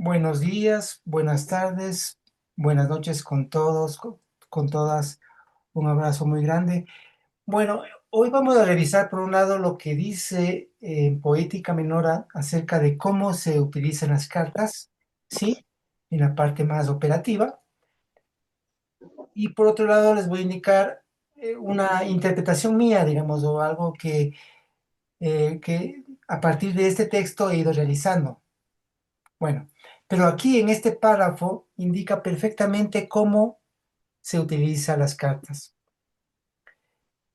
Buenos días, buenas tardes, buenas noches con todos, con todas. Un abrazo muy grande. Bueno, hoy vamos a revisar por un lado lo que dice en Poética Menor acerca de cómo se utilizan las cartas, ¿sí? En la parte más operativa. Y por otro lado les voy a indicar una interpretación mía, digamos, o algo que a partir de este texto he ido realizando. Bueno, pero aquí en este párrafo indica perfectamente cómo se utilizan las cartas,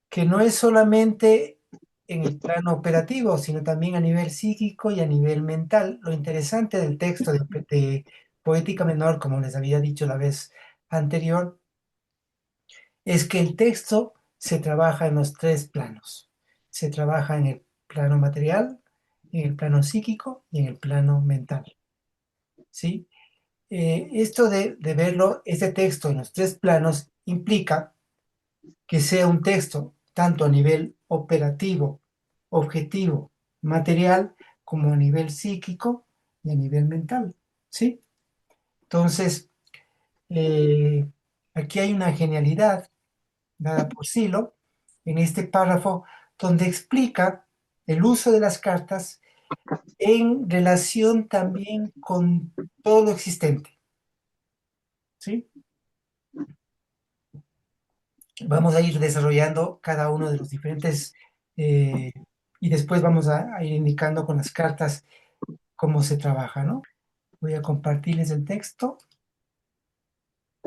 que no es solamente en el plano operativo, sino también a nivel psíquico y a nivel mental. Lo interesante del texto de Poética Menor, como les había dicho la vez anterior, es que el texto se trabaja en los tres planos. Se trabaja en el plano material, en el plano psíquico y en el plano mental, ¿sí? Esto de verlo, este texto en los tres planos, implica que sea un texto tanto a nivel operativo, objetivo, material, como a nivel psíquico y a nivel mental, ¿sí? Entonces, eh, aquí hay una genialidad dada por Silo en este párrafo donde explica el uso de las cartas en relación también con todo lo existente, ¿sí? Vamos a ir desarrollando cada uno de los diferentes eh, y después vamos a ir indicando con las cartas cómo se trabaja, ¿no? Voy a compartirles el texto.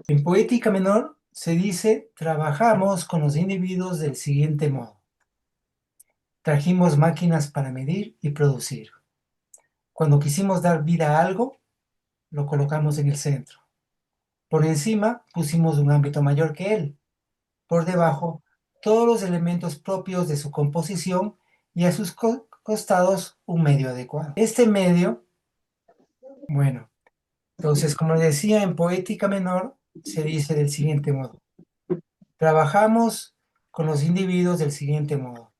En Poética Menor se dice, trabajamos con los individuos del siguiente modo. Trajimos máquinas para medir y producir. Cuando quisimos dar vida a algo, lo colocamos en el centro. Por encima pusimos un ámbito mayor que él. Por debajo, todos los elementos propios de su composición y a sus costados un medio adecuado. Este medio, bueno, entonces, como decía en Poética Menor, se dice del siguiente modo. Trabajamos con los individuos del siguiente modo.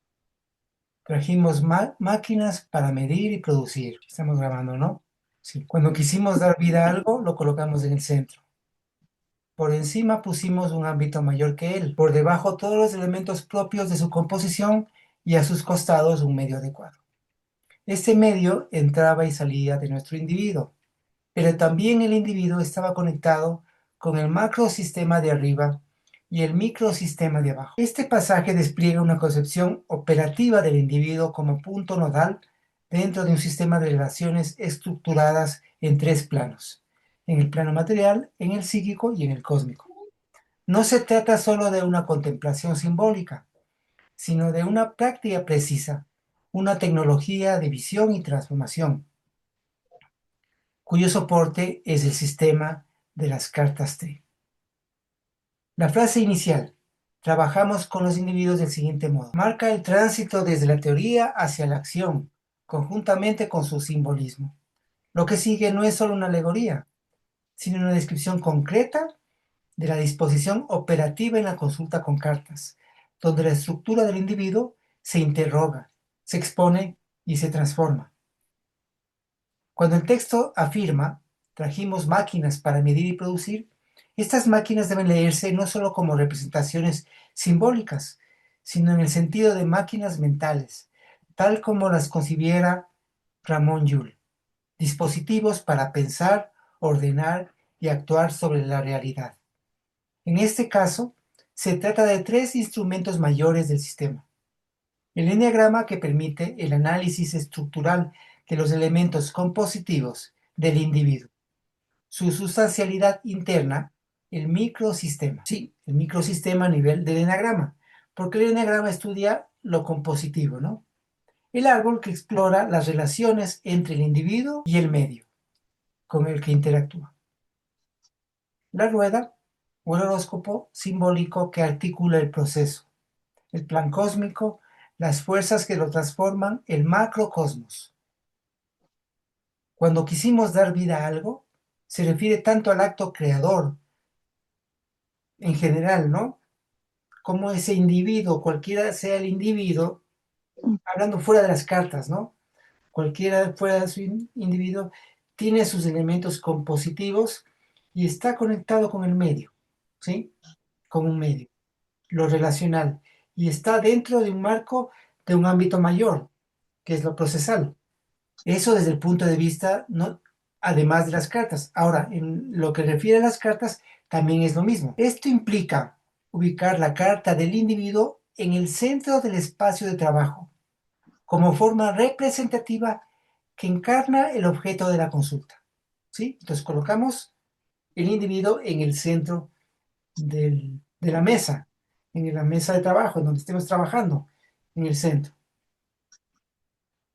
Trajimos máquinas para medir y producir. Estamos grabando, ¿no? Sí. Cuando quisimos dar vida a algo, lo colocamos en el centro. Por encima pusimos un ámbito mayor que él, por debajo todos los elementos propios de su composición y a sus costados un medio adecuado. Este medio entraba y salía de nuestro individuo, pero también el individuo estaba conectado con el macrosistema de arriba y el microsistema de abajo. Este pasaje despliega una concepción operativa del individuo como punto nodal dentro de un sistema de relaciones estructuradas en tres planos, en el plano material, en el psíquico y en el cósmico. No se trata solo de una contemplación simbólica, sino de una práctica precisa, una tecnología de visión y transformación, cuyo soporte es el sistema de las cartas T. La frase inicial, trabajamos con los individuos del siguiente modo, marca el tránsito desde la teoría hacia la acción, conjuntamente con su simbolismo. Lo que sigue no es solo una alegoría, sino una descripción concreta de la disposición operativa en la consulta con cartas, donde la estructura del individuo se interroga, se expone y se transforma. Cuando el texto afirma, trajimos máquinas para medir y producir, estas máquinas deben leerse no solo como representaciones simbólicas, sino en el sentido de máquinas mentales, tal como las concibiera Ramón Llull, dispositivos para pensar, ordenar y actuar sobre la realidad. En este caso, se trata de tres instrumentos mayores del sistema. El enneagrama, que permite el análisis estructural de los elementos compositivos del individuo. Su sustancialidad interna, el microsistema. Sí, el microsistema a nivel del enneagrama, porque el enneagrama estudia lo compositivo, ¿no? El árbol, que explora las relaciones entre el individuo y el medio con el que interactúa. La rueda, o el horóscopo simbólico, que articula el proceso. El plan cósmico, las fuerzas que lo transforman, el macrocosmos. Cuando quisimos dar vida a algo, se refiere tanto al acto creador en general, ¿no? Como ese individuo, cualquiera sea el individuo, hablando fuera de las cartas, ¿no? Cualquiera fuera de su individuo, tiene sus elementos compositivos y está conectado con el medio, ¿sí? Con un medio, lo relacional, y está dentro de un marco de un ámbito mayor, que es lo procesal. Eso desde el punto de vista, ¿no? Además de las cartas. Ahora, en lo que refiere a las cartas, también es lo mismo. Esto implica ubicar la carta del individuo en el centro del espacio de trabajo, como forma representativa que encarna el objeto de la consulta. ¿Sí? Entonces colocamos el individuo en el centro de la mesa, en la mesa de trabajo, en donde estemos trabajando, en el centro.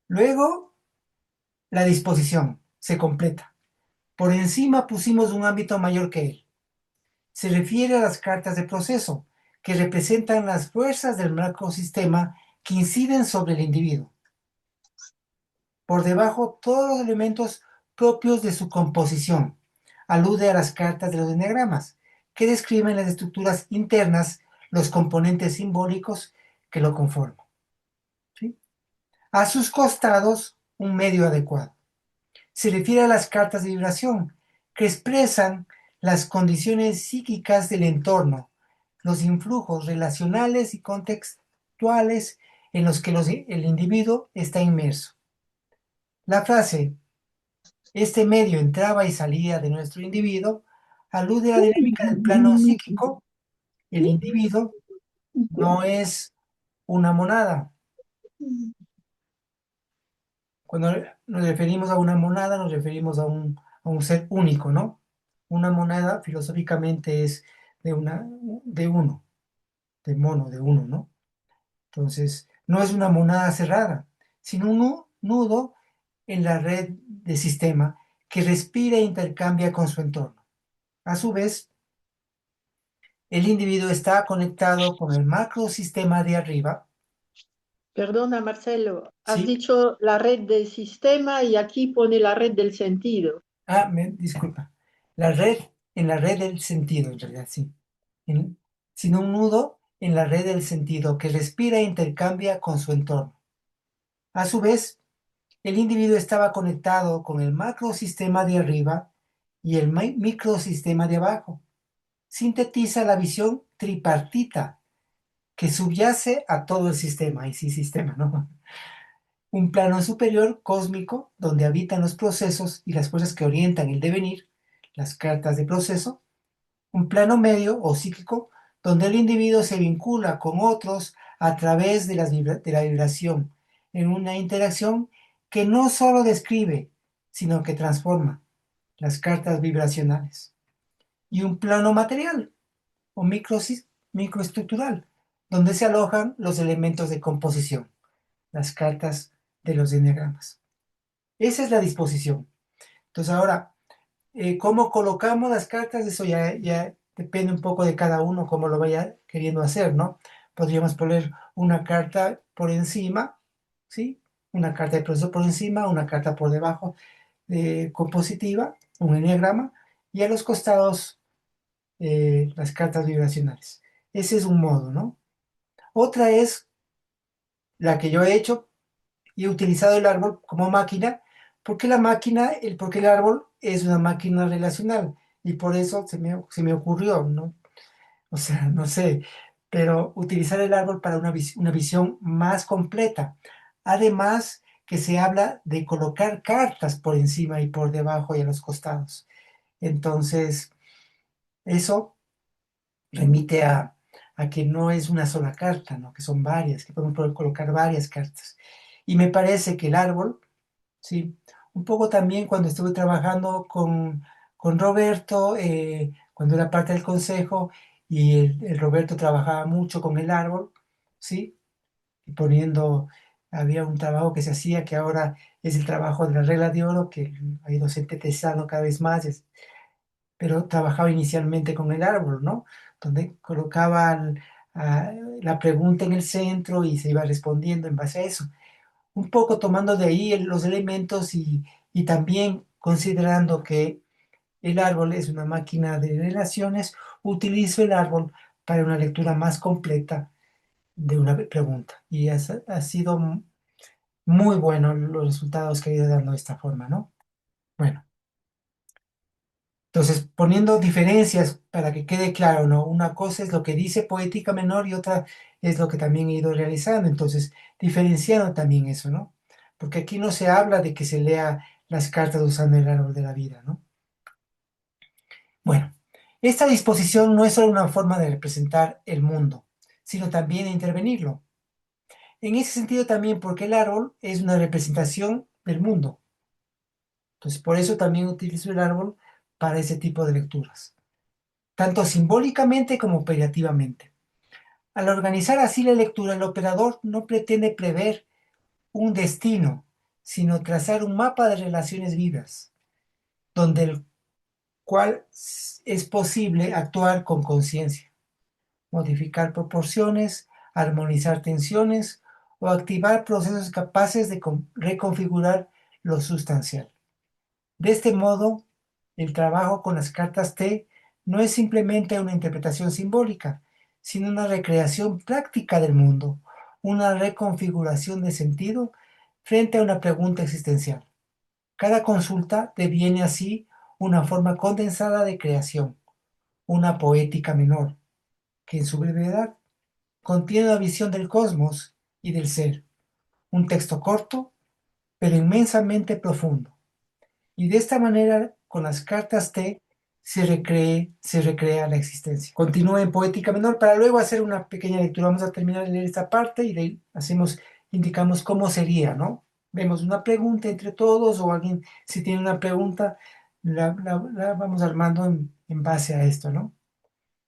Luego, la disposición se completa. Por encima pusimos un ámbito mayor que él. Se refiere a las cartas de proceso, que representan las fuerzas del macrosistema que inciden sobre el individuo. Por debajo, todos los elementos propios de su composición. Alude a las cartas de los eneagramas, que describen las estructuras internas, los componentes simbólicos que lo conforman. ¿Sí? A sus costados, un medio adecuado. Se refiere a las cartas de vibración, que expresan las condiciones psíquicas del entorno, los influjos relacionales y contextuales en los que el individuo está inmerso. La frase, este medio entraba y salía de nuestro individuo, alude a la dinámica del plano psíquico. El individuo no es una monada. Cuando nos referimos a una monada, nos referimos a un ser único, ¿no? Una monada filosóficamente es de uno, de mono, de uno, ¿no? Entonces, no es una monada cerrada, sino un nudo en la red de sistema que respira e intercambia con su entorno. A su vez, el individuo está conectado con el macrosistema de arriba, Perdona, Marcelo, has ¿sí? dicho la red del sistema y aquí pone la red del sentido. Disculpa. La red, en la red del sentido, en realidad, sí. En- Sino un nudo en la red del sentido que respira e intercambia con su entorno. A su vez, el individuo estaba conectado con el macrosistema de arriba y el microsistema de abajo. Sintetiza la visión tripartita que subyace a todo el sistema, y sí, sistema, ¿no? Un plano superior cósmico donde habitan los procesos y las fuerzas que orientan el devenir, las cartas de proceso. Un plano medio o psíquico donde el individuo se vincula con otros a través de de la vibración, en una interacción que no solo describe, sino que transforma las cartas vibracionales. Y un plano material o microestructural, donde se alojan los elementos de composición, las cartas de los enneagramas. Esa es la disposición. Entonces ahora, cómo colocamos las cartas, eso ya depende un poco de cada uno, cómo lo vaya queriendo hacer, ¿no? Podríamos poner una carta por encima, ¿sí? Una carta de proceso por encima, una carta por debajo, compositiva, un enneagrama, y a los costados las cartas vibracionales. Ese es un modo, ¿no? Otra es la que yo he hecho y he utilizado el árbol como máquina, porque porque el árbol es una máquina relacional y por eso se me ocurrió, ¿no? O sea, no sé, pero utilizar el árbol para una visión más completa. Además, que se habla de colocar cartas por encima y por debajo y a los costados. Entonces, eso remite a que no es una sola carta, ¿no? Que son varias, que podemos poder colocar varias cartas. Y me parece que el árbol, sí, un poco también cuando estuve trabajando con Roberto, cuando era parte del consejo, y el Roberto trabajaba mucho con el árbol, ¿sí? Y poniendo, había un trabajo que se hacía que ahora es el trabajo de la regla de oro, que ha ido sintetizando cada vez más, pero trabajaba inicialmente con el árbol, ¿no? Donde colocaban la pregunta en el centro y se iba respondiendo en base a eso. Un poco tomando de ahí los elementos y también considerando que el árbol es una máquina de relaciones, utilizo el árbol para una lectura más completa de una pregunta. Y ha sido muy bueno los resultados que ha ido dando de esta forma, ¿no? Bueno. Entonces, poniendo diferencias para que quede claro, ¿no? Una cosa es lo que dice poética menor y otra es lo que también he ido realizando. Entonces, diferenciando también eso, ¿no? Porque aquí no se habla de que se lea las cartas usando el árbol de la vida, ¿no? Bueno, esta disposición no es solo una forma de representar el mundo, sino también de intervenirlo. En ese sentido también porque el árbol es una representación del mundo. Entonces, por eso también utilizo el árbol para ese tipo de lecturas, tanto simbólicamente como operativamente. Al organizar así la lectura, el operador no pretende prever un destino, sino trazar un mapa de relaciones vivas, donde el cual es posible actuar con conciencia, modificar proporciones, armonizar tensiones o activar procesos capaces de reconfigurar lo sustancial. De este modo, el trabajo con las cartas T no es simplemente una interpretación simbólica, sino una recreación práctica del mundo, una reconfiguración de sentido frente a una pregunta existencial. Cada consulta deviene así una forma condensada de creación, una poética menor, que en su brevedad contiene la visión del cosmos y del ser, un texto corto, pero inmensamente profundo. Y de esta manera, con las cartas T, se recrea la existencia. Continúa en poética menor para luego hacer una pequeña lectura. Vamos a terminar de leer esta parte y de ahí indicamos cómo sería, ¿no? Vemos una pregunta entre todos o alguien, si tiene una pregunta, la vamos armando en base a esto, ¿no?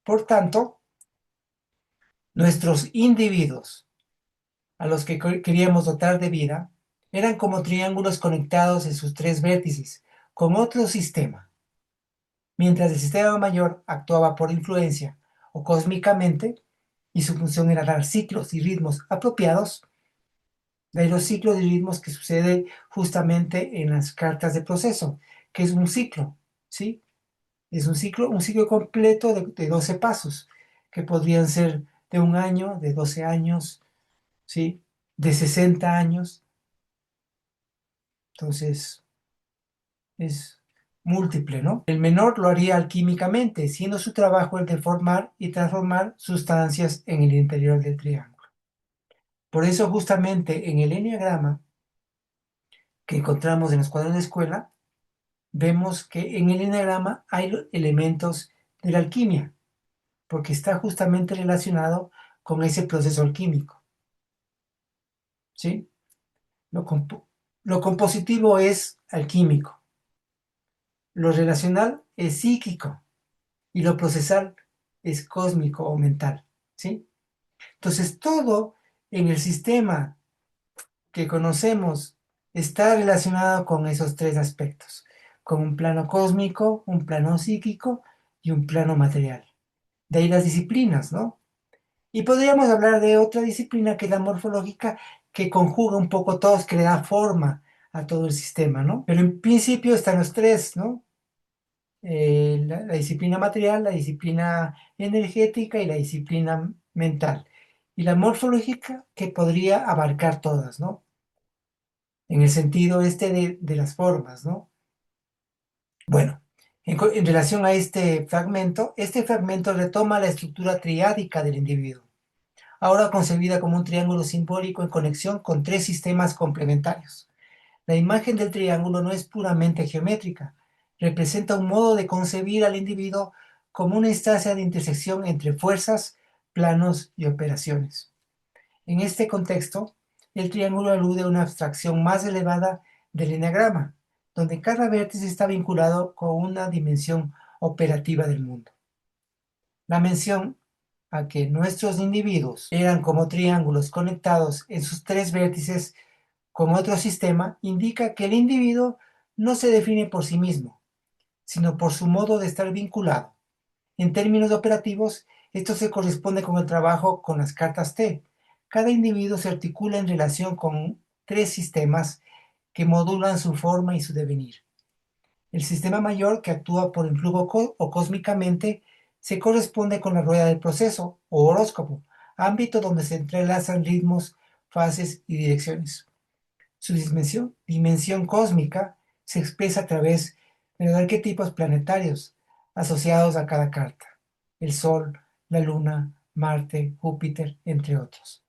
Por tanto, nuestros individuos a los que queríamos dotar de vida eran como triángulos conectados en sus tres vértices con otro sistema. Mientras el sistema mayor actuaba por influencia o cósmicamente, y su función era dar ciclos y ritmos apropiados, de los ciclos y ritmos que sucede justamente en las cartas de proceso, que es un ciclo, ¿sí? Es un ciclo completo de 12 pasos, que podrían ser de un año, de 12 años, ¿sí? De 60 años. Entonces, es múltiple, ¿no? El menor lo haría alquímicamente, siendo su trabajo el de formar y transformar sustancias en el interior del triángulo. Por eso justamente en el eneagrama que encontramos en los cuadros de escuela, vemos que en el eneagrama hay elementos de la alquimia, porque está justamente relacionado con ese proceso alquímico, ¿sí? Lo, comp lo compositivo es alquímico, lo relacional es psíquico, y lo procesal es cósmico o mental, ¿sí? Entonces, todo en el sistema que conocemos está relacionado con esos tres aspectos, con un plano cósmico, un plano psíquico y un plano material. De ahí las disciplinas, ¿no? Y podríamos hablar de otra disciplina que es la morfológica, que conjuga un poco todos, que le da forma a todo el sistema, ¿no? Pero en principio están los tres, ¿no? La disciplina material, la disciplina energética y la disciplina mental. Y la morfológica que podría abarcar todas, ¿no? En el sentido de las formas, ¿no? Bueno, en relación a este fragmento retoma la estructura triádica del individuo, ahora concebida como un triángulo simbólico en conexión con tres sistemas complementarios. La imagen del triángulo no es puramente geométrica, representa un modo de concebir al individuo como una instancia de intersección entre fuerzas, planos y operaciones. En este contexto, el triángulo alude a una abstracción más elevada del eneagrama, donde cada vértice está vinculado con una dimensión operativa del mundo. La mención a que nuestros individuos eran como triángulos conectados en sus tres vértices con otro sistema indica que el individuo no se define por sí mismo, sino por su modo de estar vinculado. En términos operativos, esto se corresponde con el trabajo con las cartas T. Cada individuo se articula en relación con tres sistemas que modulan su forma y su devenir. El sistema mayor, que actúa por influjo o cósmicamente, se corresponde con la rueda del proceso o horóscopo, ámbito donde se entrelazan ritmos, fases y direcciones. Su dimensión cósmica se expresa a través de los arquetipos planetarios, asociados a cada carta: el Sol, la Luna, Marte, Júpiter, entre otros,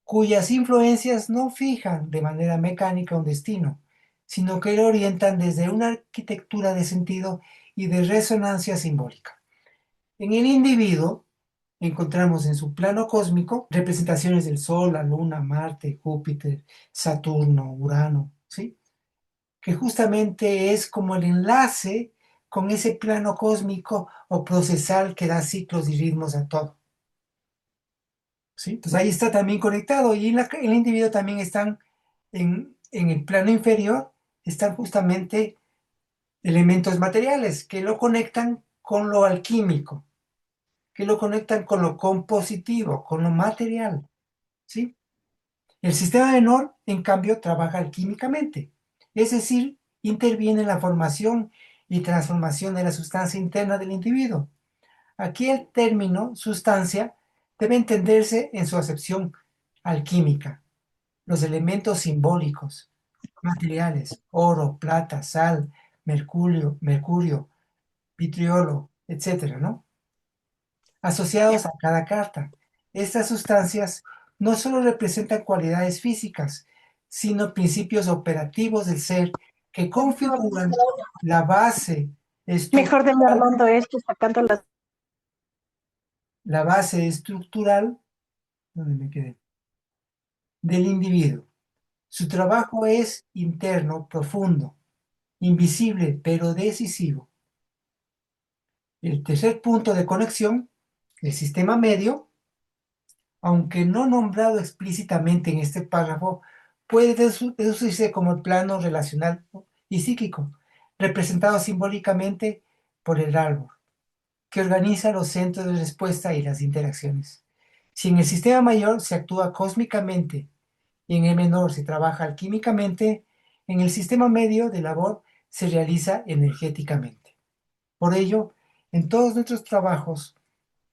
cuyas influencias no fijan de manera mecánica un destino, sino que lo orientan desde una arquitectura de sentido y de resonancia simbólica. En el individuo encontramos en su plano cósmico representaciones del Sol, la Luna, Marte, Júpiter, Saturno, Urano, ¿sí? Que justamente es como el enlace con ese plano cósmico o procesal que da ciclos y ritmos a todo, ¿sí? Entonces ahí está también conectado y en el individuo también están en el plano inferior, están justamente elementos materiales que lo conectan con lo alquímico, que lo conectan con lo compositivo, con lo material, ¿sí? El sistema menor, en cambio, trabaja alquímicamente, es decir, interviene en la formación y transformación de la sustancia interna del individuo. Aquí el término sustancia debe entenderse en su acepción alquímica, los elementos simbólicos, materiales, oro, plata, sal, mercurio, vitriolo, etcétera, ¿no? Asociados a cada carta. Estas sustancias no solo representan cualidades físicas, sino principios operativos del ser que configuran la base Mejor de estructural, Armando esto, sacando las... la base estructural, ¿dónde me quedé? Del individuo. Su trabajo es interno, profundo, invisible, pero decisivo. El tercer punto de conexión, el sistema medio, aunque no nombrado explícitamente en este párrafo, puede deducirse como el plano relacional y psíquico, representado simbólicamente por el árbol, que organiza los centros de respuesta y las interacciones. Si en el sistema mayor se actúa cósmicamente y en el menor se trabaja alquímicamente, en el sistema medio de labor se realiza energéticamente. Por ello, en todos nuestros trabajos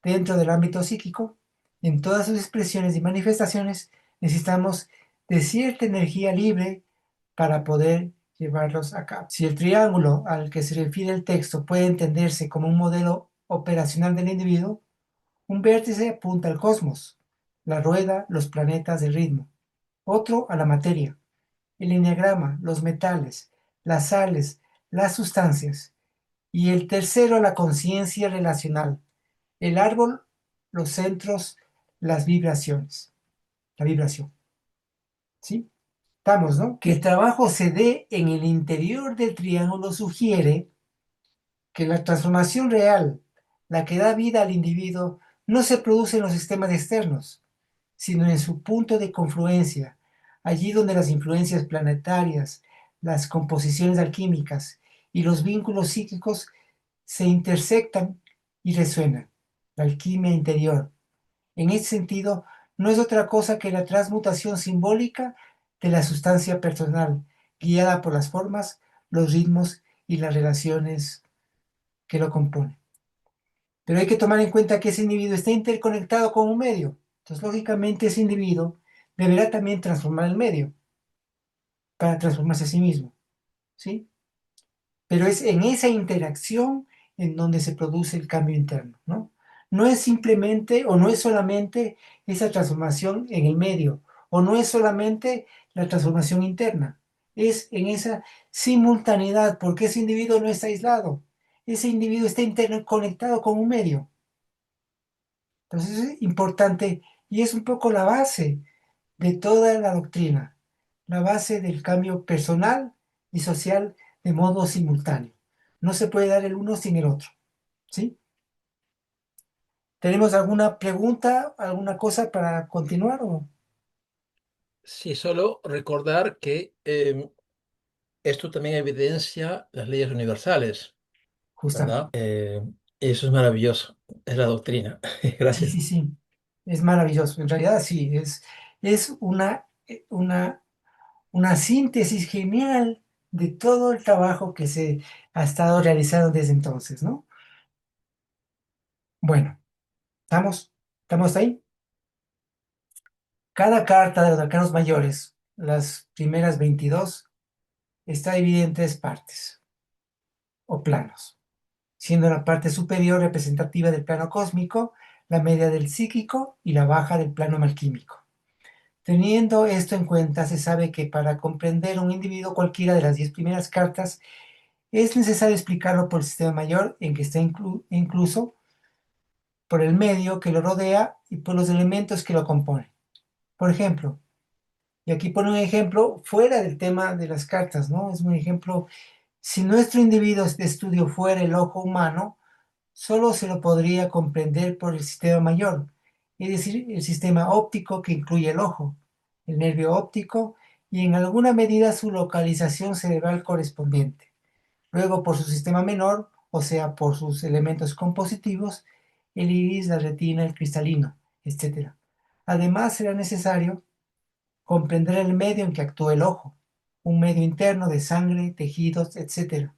dentro del ámbito psíquico, en todas sus expresiones y manifestaciones, necesitamos de cierta energía libre para poder llevarlos a cabo. Si el triángulo al que se refiere el texto puede entenderse como un modelo operacional del individuo, un vértice apunta al cosmos, la rueda, los planetas del ritmo, otro a la materia, el enneagrama, los metales, las sales, las sustancias, y el tercero a la conciencia relacional, el árbol, los centros, las vibraciones, la vibración, ¿sí? Estamos, ¿no? Que el trabajo se dé en el interior del triángulo sugiere que la transformación real, la que da vida al individuo, no se produce en los sistemas externos, sino en su punto de confluencia, allí donde las influencias planetarias, las composiciones alquímicas y los vínculos psíquicos se intersectan y resuenan. La alquimia interior, en ese sentido, no es otra cosa que la transmutación simbólica de la sustancia personal, guiada por las formas, los ritmos y las relaciones que lo componen. Pero hay que tomar en cuenta que ese individuo está interconectado con un medio. Entonces, lógicamente, ese individuo deberá también transformar el medio para transformarse a sí mismo, ¿sí? Pero es en esa interacción en donde se produce el cambio interno, ¿no? No es simplemente o no es solamente esa transformación en el medio, o no es solamente la transformación interna, es en esa simultaneidad, porque ese individuo no está aislado, ese individuo está interconectado con un medio. Entonces es importante y es un poco la base de toda la doctrina, la base del cambio personal y social de modo simultáneo. No se puede dar el uno sin el otro, ¿sí? ¿Tenemos alguna pregunta, alguna cosa para continuar o Sí, solo recordar que esto también evidencia las leyes universales, justamente? ¿verdad? Eso es maravilloso, es la doctrina. Sí, Gracias. sí, sí, es maravilloso. En realidad sí, es una síntesis genial de todo el trabajo que se ha estado realizando desde entonces, ¿no? Bueno, ¿estamos ahí? Cada carta de los arcanos mayores, las primeras 22, está dividida en tres partes o planos. siendo la parte superior representativa del plano cósmico, la media del psíquico y la baja del plano malquímico. Teniendo esto en cuenta, se sabe que para comprender un individuo cualquiera de las 10 primeras cartas, es necesario explicarlo por el sistema mayor en que está incluso, por el medio que lo rodea y por los elementos que lo componen. Por ejemplo, y aquí pone un ejemplo fuera del tema de las cartas, ¿no? Es un ejemplo, si nuestro individuo de estudio fuera el ojo humano, solo se lo podría comprender por el sistema mayor, es decir, el sistema óptico que incluye el ojo, el nervio óptico y en alguna medida su localización cerebral correspondiente. Luego por su sistema menor, o sea, por sus elementos compositivos, el iris, la retina, el cristalino, etc. Además, será necesario comprender el medio en que actúa el ojo, un medio interno de sangre, tejidos, etc.,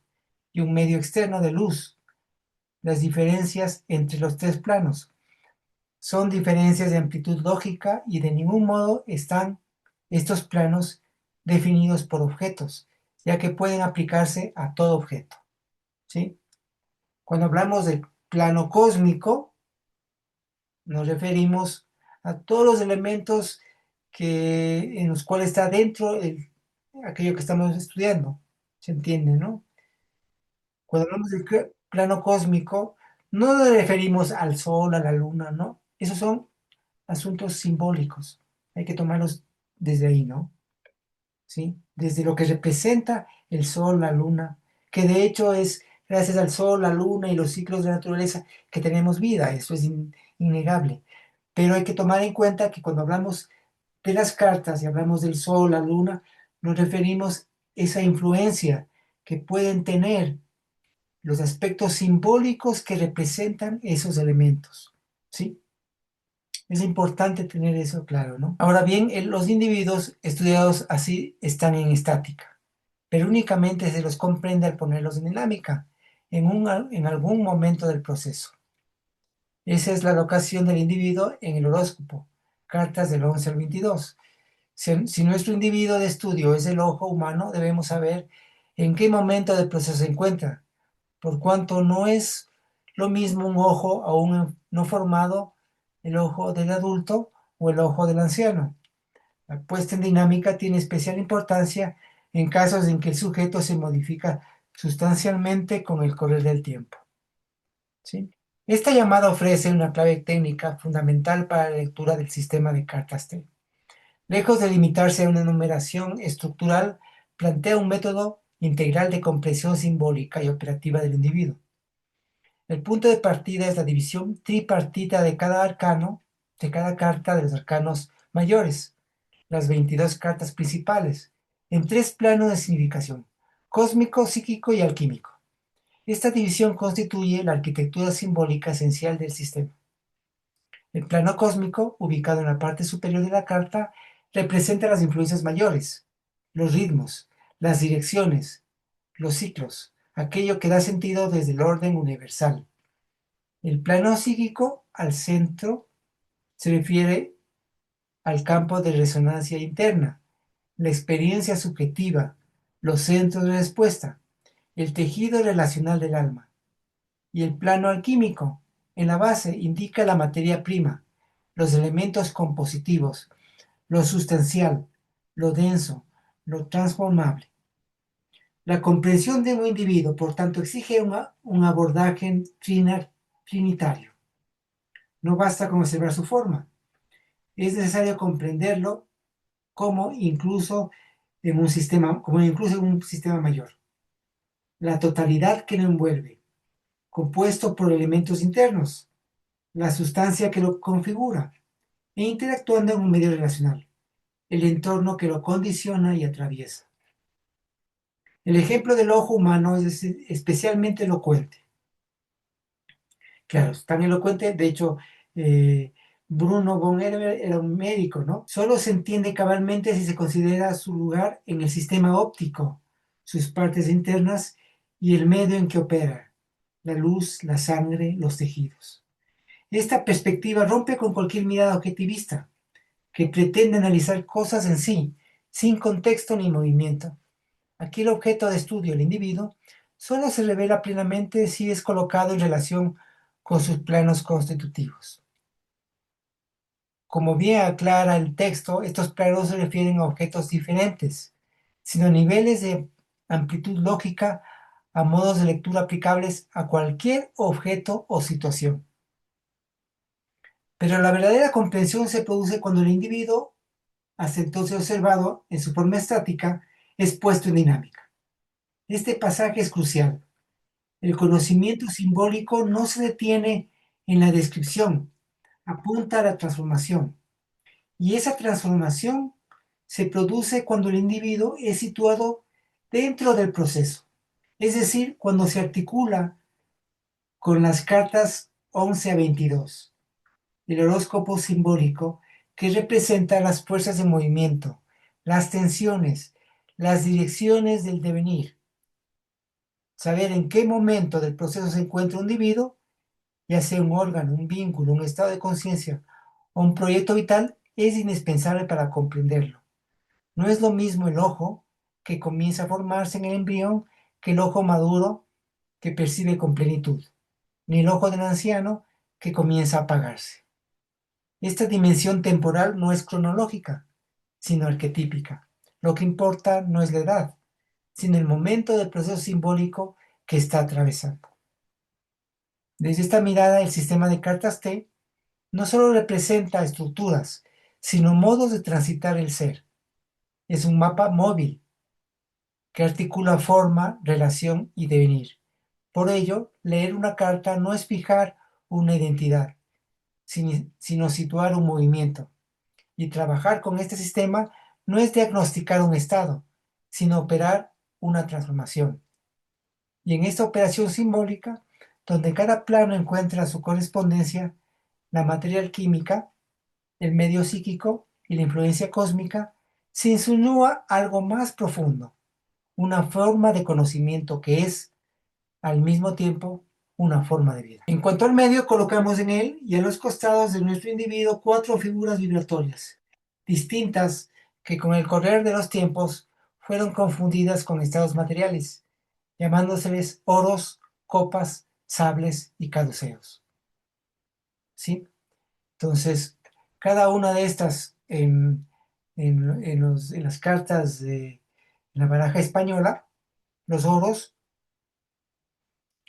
y un medio externo de luz. Las diferencias entre los tres planos son diferencias de amplitud lógica y de ningún modo están estos planos definidos por objetos, ya que pueden aplicarse a todo objeto. ¿Sí? Cuando hablamos del plano cósmico, nos referimos a todos los elementos en los cuales está dentro aquello que estamos estudiando. ¿Se entiende, no? Cuando hablamos del plano cósmico, no nos referimos al Sol, a la Luna, ¿no? Esos son asuntos simbólicos. Hay que tomarlos desde ahí, ¿no? ¿Sí? Desde lo que representa el Sol, la Luna, que de hecho es gracias al Sol, la Luna y los ciclos de la naturaleza que tenemos vida, eso es innegable. Pero hay que tomar en cuenta que cuando hablamos de las cartas y hablamos del Sol, la Luna, nos referimos a esa influencia que pueden tener los aspectos simbólicos que representan esos elementos, ¿sí? Es importante tener eso claro, ¿no? Ahora bien, los individuos estudiados así están en estática, pero únicamente se los comprende al ponerlos en dinámica, en algún momento del proceso. Esa es la locación del individuo en el horóscopo, cartas del 11 al 22. Si nuestro individuo de estudio es el ojo humano, debemos saber en qué momento del proceso se encuentra, por cuanto no es lo mismo un ojo aún no formado, el ojo del adulto o el ojo del anciano. La puesta en dinámica tiene especial importancia en casos en que el sujeto se modifica sustancialmente con el correr del tiempo. ¿Sí? Esta llamada ofrece una clave técnica fundamental para la lectura del sistema de cartas T. Lejos de limitarse a una numeración estructural, plantea un método integral de comprensión simbólica y operativa del individuo. El punto de partida es la división tripartita de cada arcano, de cada carta de los arcanos mayores, las 22 cartas principales, en tres planos de significación: cósmico, psíquico y alquímico. Esta división constituye la arquitectura simbólica esencial del sistema. El plano cósmico, ubicado en la parte superior de la carta, representa las influencias mayores, los ritmos, las direcciones, los ciclos, aquello que da sentido desde el orden universal. El plano psíquico, al centro, se refiere al campo de resonancia interna, la experiencia subjetiva, los centros de respuesta, el tejido relacional del alma. Y el plano alquímico, en la base, indica la materia prima, los elementos compositivos, lo sustancial, lo denso, lo transformable. La comprensión de un individuo, por tanto, exige un abordaje trinitario. No basta con observar su forma, es necesario comprenderlo como incluso en un sistema mayor. La totalidad que lo envuelve, compuesto por elementos internos, la sustancia que lo configura, e interactuando en un medio relacional, el entorno que lo condiciona y atraviesa. El ejemplo del ojo humano es especialmente elocuente. Claro, es tan elocuente, de hecho, Bruno von Herber era un médico, ¿no? Solo se entiende cabalmente si se considera su lugar en el sistema óptico, sus partes internas y el medio en que opera, la luz, la sangre, los tejidos. Esta perspectiva rompe con cualquier mirada objetivista, que pretende analizar cosas en sí, sin contexto ni movimiento. Aquí el objeto de estudio, el individuo, solo se revela plenamente si es colocado en relación con sus planos constitutivos. Como bien aclara el texto, estos planos se refieren a objetos diferentes, sino niveles de amplitud lógica a modos de lectura aplicables a cualquier objeto o situación. Pero la verdadera comprensión se produce cuando el individuo, hasta entonces observado en su forma estática, es puesto en dinámica. Este pasaje es crucial. El conocimiento simbólico no se detiene en la descripción, apunta a la transformación. Y esa transformación se produce cuando el individuo es situado dentro del proceso, es decir, cuando se articula con las cartas 11 a 22, el horóscopo simbólico que representa las fuerzas de movimiento, las tensiones, las direcciones del devenir. Saber en qué momento del proceso se encuentra un individuo, ya sea un órgano, un vínculo, un estado de conciencia o un proyecto vital, es indispensable para comprenderlo. No es lo mismo el ojo que comienza a formarse en el embrión que el ojo maduro que percibe con plenitud, ni el ojo del anciano que comienza a apagarse. Esta dimensión temporal no es cronológica, sino arquetípica. Lo que importa no es la edad, sino el momento del proceso simbólico que está atravesando. Desde esta mirada, el sistema de cartas T no solo representa estructuras, sino modos de transitar el ser. Es un mapa móvil que articula forma, relación y devenir. Por ello, leer una carta no es fijar una identidad, sino situar un movimiento. Y trabajar con este sistema no es diagnosticar un estado, sino operar una transformación. Y en esta operación simbólica, donde cada plano encuentra su correspondencia, la materia alquímica, el medio psíquico y la influencia cósmica, se insinúa algo más profundo, una forma de conocimiento que es, al mismo tiempo, una forma de vida. En cuanto al medio, colocamos en él y a los costados de nuestro individuo 4 figuras vibratorias, distintas que con el correr de los tiempos fueron confundidas con estados materiales, llamándoseles oros, copas, sables y caduceos. ¿Sí? Entonces, cada una de estas en las cartas de la baraja española, los oros,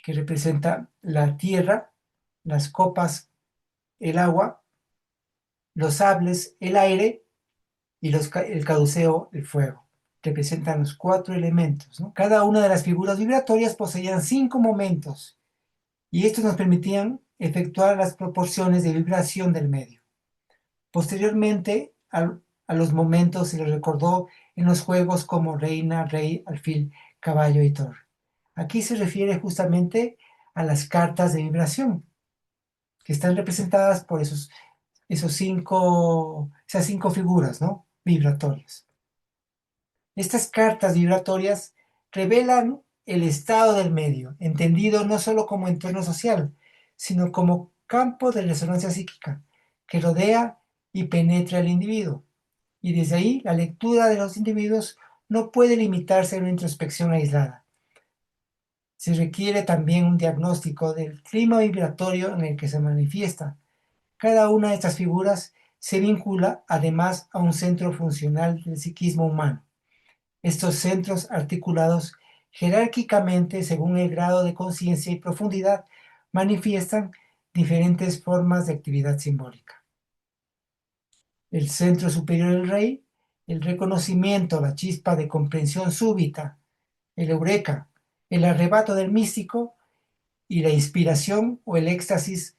que representa la tierra, las copas, el agua, los sables, el aire, y el caduceo, el fuego. Representan los 4 elementos, ¿no? Cada una de las figuras vibratorias poseían 5 momentos, y estos nos permitían efectuar las proporciones de vibración del medio. Posteriormente, a los momentos se les recordó en los juegos como reina, rey, alfil, caballo y torre. Aquí se refiere justamente a las cartas de vibración, que están representadas por esas 5 figuras, ¿no? Vibratorias. Estas cartas vibratorias revelan el estado del medio, entendido no solo como entorno social, sino como campo de resonancia psíquica que rodea y penetra al individuo. Y desde ahí la lectura de los individuos no puede limitarse a una introspección aislada. Se requiere también un diagnóstico del clima vibratorio en el que se manifiesta. Cada una de estas figuras se vincula además a un centro funcional del psiquismo humano. Estos centros articulados jerárquicamente según el grado de conciencia y profundidad manifiestan diferentes formas de actividad simbólica. El centro superior del rey, el reconocimiento, la chispa de comprensión súbita, el eureka, el arrebato del místico y la inspiración o el éxtasis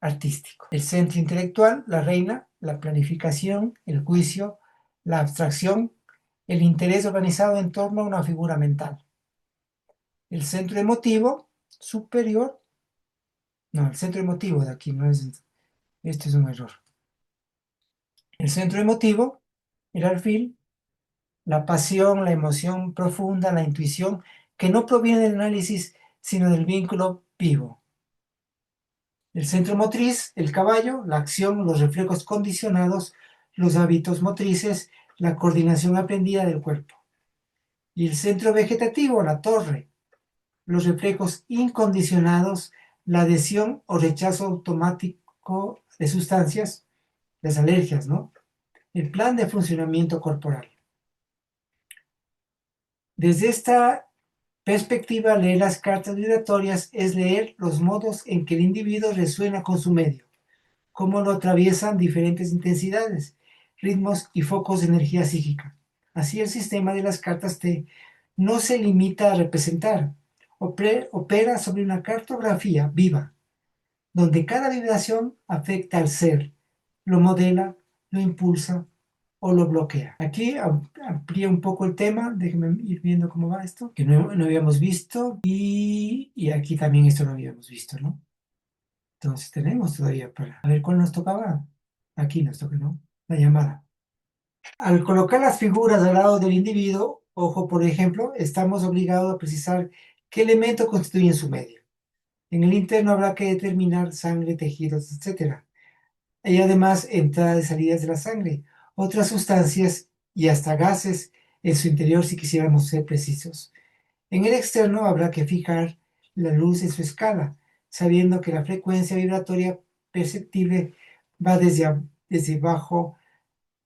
artístico. El centro intelectual, la reina, la planificación, el juicio, la abstracción, el interés organizado en torno a una figura mental. El centro emotivo superior, no, el centro emotivo de aquí no es, este es un error. El centro emotivo, el alfil, la pasión, la emoción profunda, la intuición, que no proviene del análisis, sino del vínculo vivo. El centro motriz, el caballo, la acción, los reflejos condicionados, los hábitos motrices, la coordinación aprendida del cuerpo. Y el centro vegetativo, la torre, los reflejos incondicionados, la adhesión o rechazo automático de sustancias, las alergias, ¿no? El plan de funcionamiento corporal. Desde esta perspectiva, leer las cartas vibratorias es leer los modos en que el individuo resuena con su medio, cómo lo atraviesan diferentes intensidades, ritmos y focos de energía psíquica. Así el sistema de las cartas T no se limita a representar, opera sobre una cartografía viva, donde cada vibración afecta al ser, lo modela, lo impulsa o lo bloquea. Aquí amplía un poco el tema, déjenme ir viendo cómo va esto, que no habíamos visto, y aquí también esto lo habíamos visto, ¿no? Entonces tenemos todavía para... A ver cuál nos tocaba. Aquí nos toca, ¿no? La llamada. Al colocar las figuras al lado del individuo, ojo, por ejemplo, estamos obligados a precisar qué elemento constituye su medio. En el interno habrá que determinar sangre, tejidos, etcétera. Y además entradas y salidas de la sangre, otras sustancias y hasta gases en su interior si quisiéramos ser precisos. En el externo habrá que fijar la luz en su escala, sabiendo que la frecuencia vibratoria perceptible va desde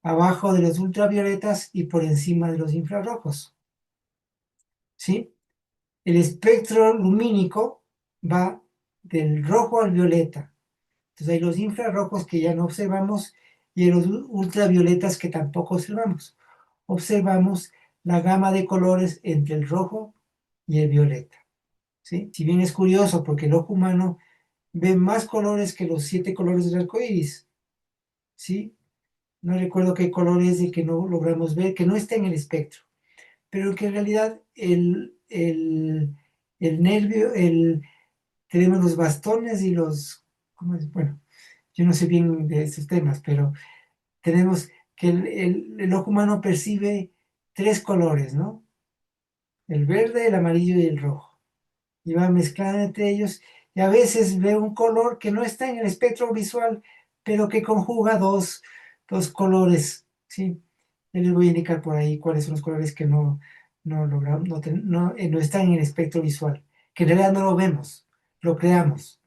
abajo de los ultravioletas y por encima de los infrarrojos. ¿Sí? El espectro lumínico va del rojo al violeta. Entonces hay los infrarrojos que ya no observamos y los ultravioletas que tampoco observamos. Observamos la gama de colores entre el rojo y el violeta. ¿Sí? Si bien es curioso porque el ojo humano ve más colores que los 7 colores del arco iris. ¿Sí? No recuerdo qué color es el que no logramos ver, que no está en el espectro, pero que en realidad el nervio, tenemos los bastones y los, ¿cómo es? Bueno, yo no sé bien de esos temas, pero tenemos que el ojo humano percibe 3 colores, ¿no? El verde, el amarillo y el rojo. Y va mezclando entre ellos y a veces ve un color que no está en el espectro visual, pero que conjuga dos colores, ¿sí? Yo les voy a indicar por ahí cuáles son los colores que no logramos, no están en el espectro visual, que en realidad no lo vemos, lo creamos.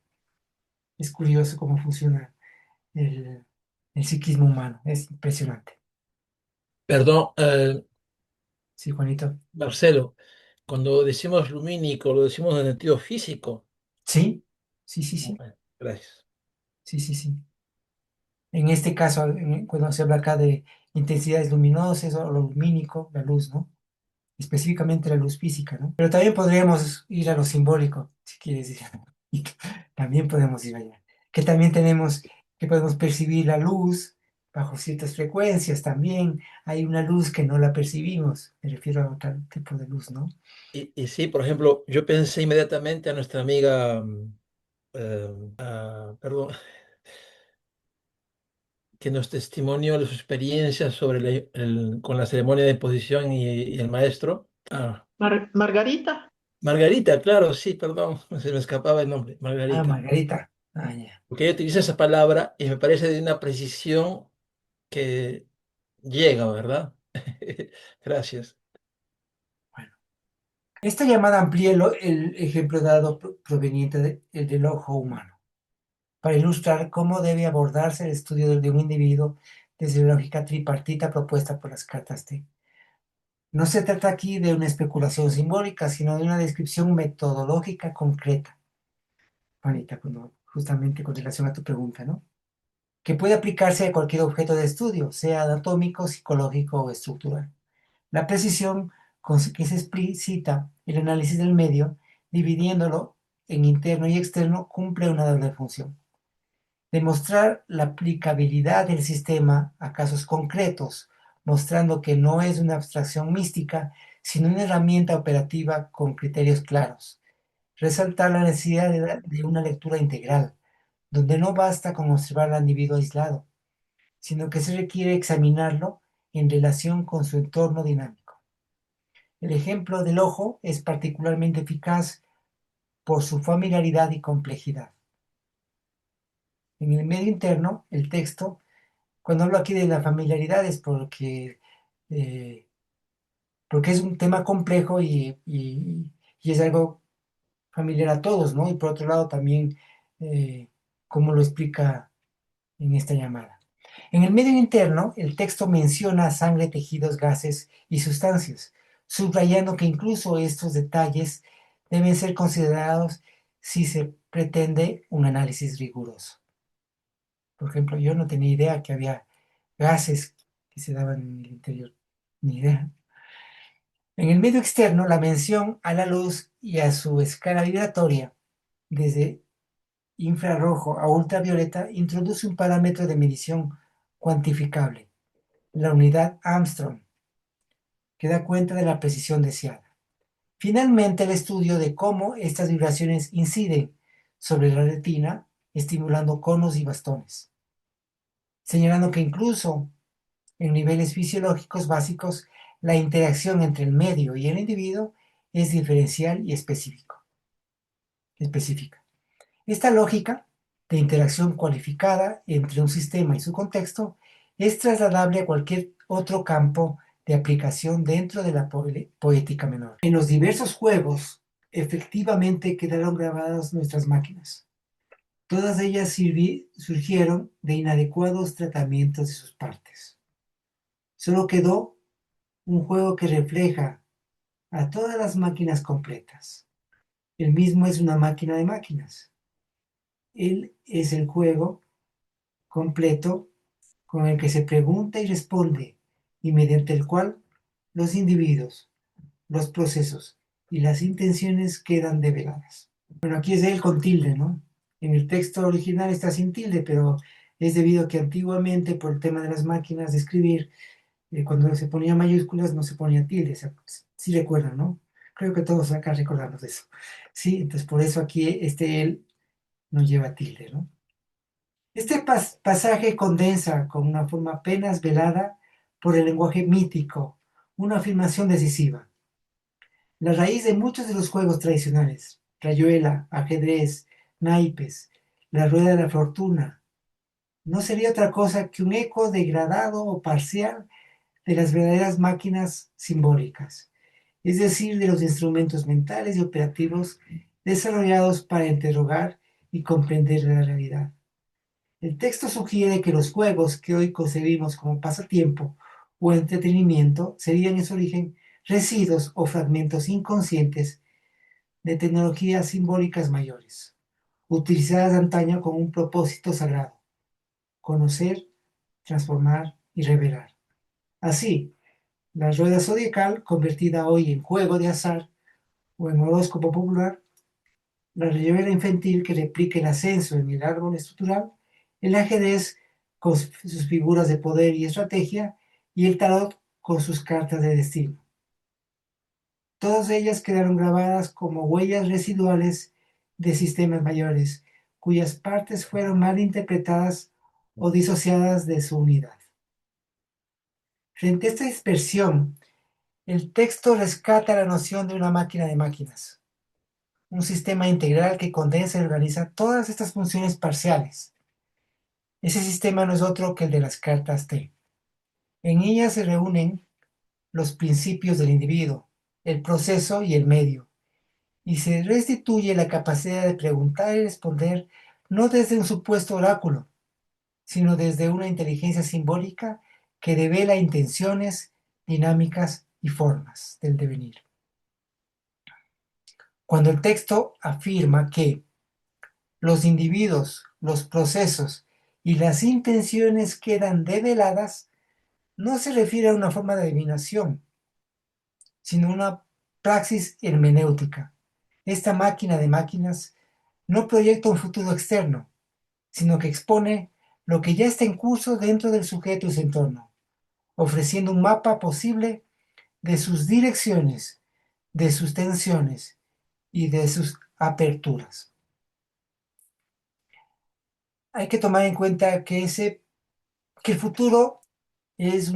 Es curioso cómo funciona el, el psiquismo humano, es impresionante. Perdón, Sí, Juanito. Marcelo, cuando decimos lumínico, lo decimos en el sentido físico. Sí, sí, sí, sí, Bueno, gracias. sí, sí, sí. En este caso, cuando se habla acá de intensidades luminosas o lo lumínico, la luz, ¿no? Específicamente la luz física, ¿no? Pero también podríamos ir a lo simbólico, si quieres ir. Y también podemos ir allá. Que también tenemos, que podemos percibir la luz bajo ciertas frecuencias también. Hay una luz que no la percibimos. Me refiero a otro tipo de luz, ¿no? Y sí, por ejemplo, yo pensé inmediatamente a nuestra amiga, perdón, que nos testimonió de su experiencia sobre con la ceremonia de imposición y el maestro. Margarita, Margarita, claro, sí, perdón, se me escapaba el nombre, Ah, Margarita. Margarita. Ah, ya. Porque ella utiliza esa palabra y me parece de una precisión que llega, ¿verdad? Gracias. Bueno. Esta llamada amplía el ejemplo dado proveniente el del ojo humano, para ilustrar cómo debe abordarse el estudio de un individuo desde la lógica tripartita propuesta por las cartas T. No se trata aquí de una especulación simbólica, sino de una descripción metodológica concreta, Juanita, justamente con relación a tu pregunta, ¿no? Que puede aplicarse a cualquier objeto de estudio, sea anatómico, psicológico o estructural. La precisión con que se explicita el análisis del medio, dividiéndolo en interno y externo, cumple una doble función: demostrar la aplicabilidad del sistema a casos concretos, mostrando que no es una abstracción mística, sino una herramienta operativa con criterios claros. Resaltar la necesidad de una lectura integral, donde no basta con observar al individuo aislado, sino que se requiere examinarlo en relación con su entorno dinámico. El ejemplo del ojo es particularmente eficaz por su familiaridad y complejidad. En el medio interno, el texto, cuando hablo aquí de la familiaridad es eh, porque es un tema complejo y es algo familiar a todos, ¿no? Y por otro lado también, eh, cómo lo explica en esta llamada. En el medio interno, el texto menciona sangre, tejidos, gases y sustancias, subrayando que incluso estos detalles deben ser considerados si se pretende un análisis riguroso. Por ejemplo, yo no tenía idea que había gases que se daban en el interior, ni idea. En el medio externo, la mención a la luz y a su escala vibratoria, desde infrarrojo a ultravioleta, introduce un parámetro de medición cuantificable, la unidad Armstrong, que da cuenta de la precisión deseada. Finalmente, el estudio de cómo estas vibraciones inciden sobre la retina, estimulando conos y bastones, señalando que incluso en niveles fisiológicos básicos, la interacción entre el medio y el individuo es diferencial y específica. Esta lógica de interacción cualificada entre un sistema y su contexto es trasladable a cualquier otro campo de aplicación dentro de la poética menor. En los diversos juegos, efectivamente quedaron grabadas nuestras máquinas. Todas ellas surgieron de inadecuados tratamientos de sus partes. Solo quedó un juego que refleja a todas las máquinas completas. El mismo es una máquina de máquinas. Él es el juego completo con el que se pregunta y responde y mediante el cual los individuos, los procesos y las intenciones quedan develadas. Bueno, aquí es él con tilde, ¿no? En el texto original está sin tilde, pero es debido a que antiguamente, por el tema de las máquinas de escribir, cuando se ponía mayúsculas no se ponía tilde, sí recuerdan, ¿no? Creo que todos acá recordamos de eso. Sí, entonces por eso aquí él no lleva tilde, ¿no? Este pasaje condensa con una forma apenas velada por el lenguaje mítico una afirmación decisiva. La raíz de muchos de los juegos tradicionales, rayuela, ajedrez, naipes, la rueda de la fortuna, no sería otra cosa que un eco degradado o parcial de las verdaderas máquinas simbólicas, es decir, de los instrumentos mentales y operativos desarrollados para interrogar y comprender la realidad. El texto sugiere que los juegos que hoy concebimos como pasatiempo o entretenimiento serían en su origen residuos o fragmentos inconscientes de tecnologías simbólicas mayores, utilizadas antaño con un propósito sagrado: conocer, transformar y revelar. Así, la rueda zodiacal, convertida hoy en juego de azar o en horóscopo popular, la rayuela infantil que replica el ascenso en el árbol estructural, el ajedrez con sus figuras de poder y estrategia, y el tarot con sus cartas de destino. Todas ellas quedaron grabadas como huellas residuales de sistemas mayores, cuyas partes fueron mal interpretadas o disociadas de su unidad. Frente a esta dispersión, el texto rescata la noción de una máquina de máquinas, un sistema integral que condensa y organiza todas estas funciones parciales. Ese sistema no es otro que el de las cartas T. En ellas se reúnen los principios del individuo, el proceso y el medio, y se restituye la capacidad de preguntar y responder no desde un supuesto oráculo, sino desde una inteligencia simbólica que devela intenciones, dinámicas y formas del devenir. Cuando el texto afirma que los individuos, los procesos y las intenciones quedan develadas, no se refiere a una forma de adivinación, sino a una praxis hermenéutica. Esta máquina de máquinas no proyecta un futuro externo, sino que expone lo que ya está en curso dentro del sujeto y su entorno, ofreciendo un mapa posible de sus direcciones, de sus tensiones y de sus aperturas. Hay que tomar en cuenta que el futuro es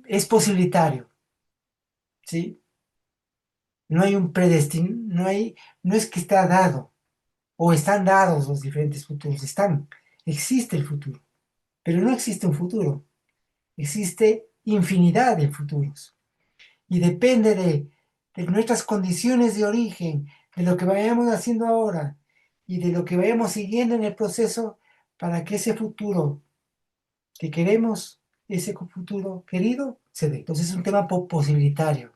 es posibilitario, ¿sí? No hay un no es que está dado, o están dados los diferentes futuros, existe el futuro, pero no existe un futuro, existe infinidad de futuros, y depende de de nuestras condiciones de origen, de lo que vayamos haciendo ahora y de lo que vayamos siguiendo en el proceso para que ese futuro que queremos, ese futuro querido, se dé. Entonces es un tema posibilitario.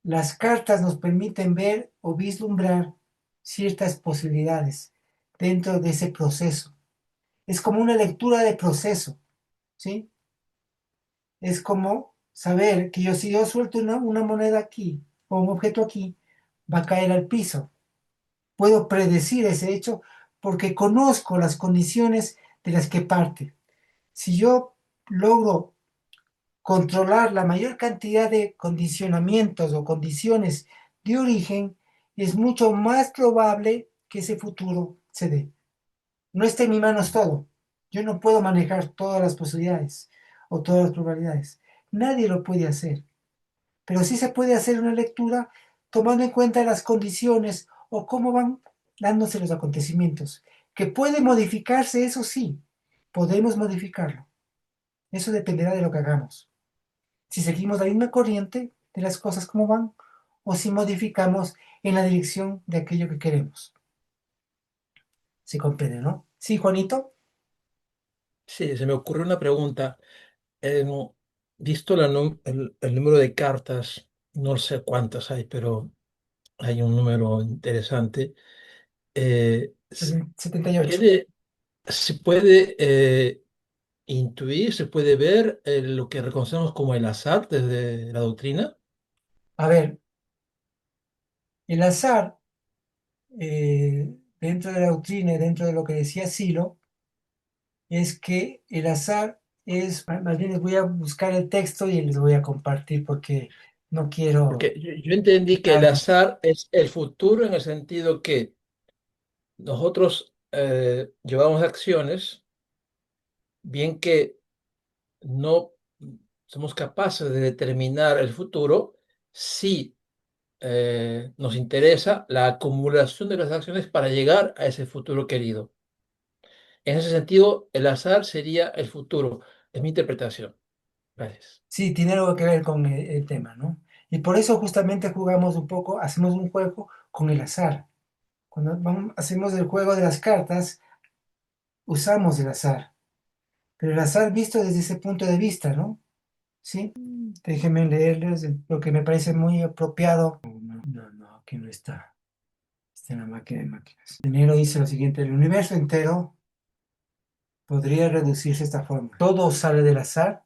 Las cartas nos permiten ver o vislumbrar ciertas posibilidades dentro de ese proceso. Es como una lectura de proceso, ¿sí? Es como saber que si yo suelto una moneda aquí o un objeto aquí, va a caer al piso. Puedo predecir ese hecho porque conozco las condiciones de las que parte. Si yo logro controlar la mayor cantidad de condicionamientos o condiciones de origen, es mucho más probable que ese futuro se dé. No está en mis manos todo. Yo no puedo manejar todas las posibilidades o todas las probabilidades. Nadie lo puede hacer. Pero sí se puede hacer una lectura tomando en cuenta las condiciones o cómo van dándose los acontecimientos. Que puede modificarse, eso sí, podemos modificarlo. Eso dependerá de lo que hagamos. Si seguimos la misma corriente de las cosas como van o si modificamos en la dirección de aquello que queremos. ¿Se comprende, no? Sí, Juanito. Sí, se me ocurrió una pregunta. Em, Visto el número de cartas, no sé cuántas hay, pero hay un número interesante. S- 78. se puede intuir, se puede ver lo que reconocemos como el azar desde la doctrina. A ver, el azar, dentro de la doctrina y dentro de lo que decía Silo, es que el azar es, más bien les voy a buscar el texto y les voy a compartir porque no quiero Porque yo entendí que el quitarme. azar es el futuro en el sentido que nosotros llevamos acciones, bien que no somos capaces de determinar el futuro si nos interesa la acumulación de las acciones para llegar a ese futuro querido. En ese sentido, el azar sería el futuro. Es mi interpretación. Gracias. Sí, tiene algo que ver con el tema, ¿no? Y por eso justamente jugamos un poco, hacemos un juego con el azar. Cuando hacemos el juego de las cartas, usamos el azar, pero el azar visto desde ese punto de vista, ¿no? Sí, déjenme leerles lo que me parece muy apropiado. No, no, aquí no está. Está en la máquina de máquinas. Primero dice lo siguiente: el universo entero podría reducirse de esta forma. Todo sale del azar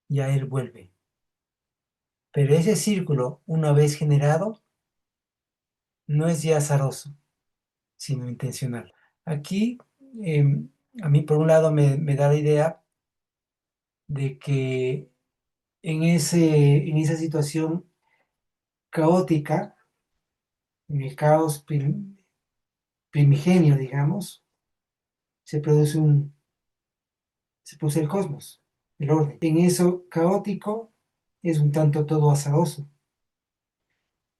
y a él vuelve. Pero ese círculo, una vez generado, no es ya azaroso, sino intencional. Aquí, a mí por un lado me da la idea de que en esa situación caótica, en el caos primigenio, digamos, se produce se produce el cosmos, el orden. En eso caótico es un tanto todo azaroso.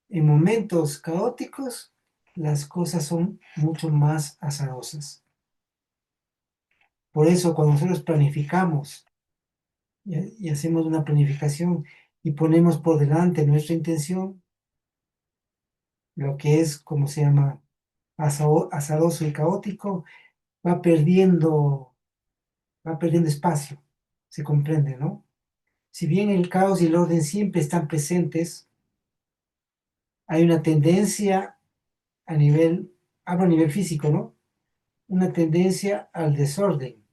En momentos caóticos, las cosas son mucho más azarosas. Por eso, cuando nosotros planificamos y hacemos una planificación y ponemos por delante nuestra intención, lo que es, como se llama, azaroso y caótico, va perdiendo, va perdiendo espacio, se comprende, ¿no? Si bien el caos y el orden siempre están presentes, hay una tendencia a nivel, hablo a nivel físico, ¿no? Una tendencia al desorden.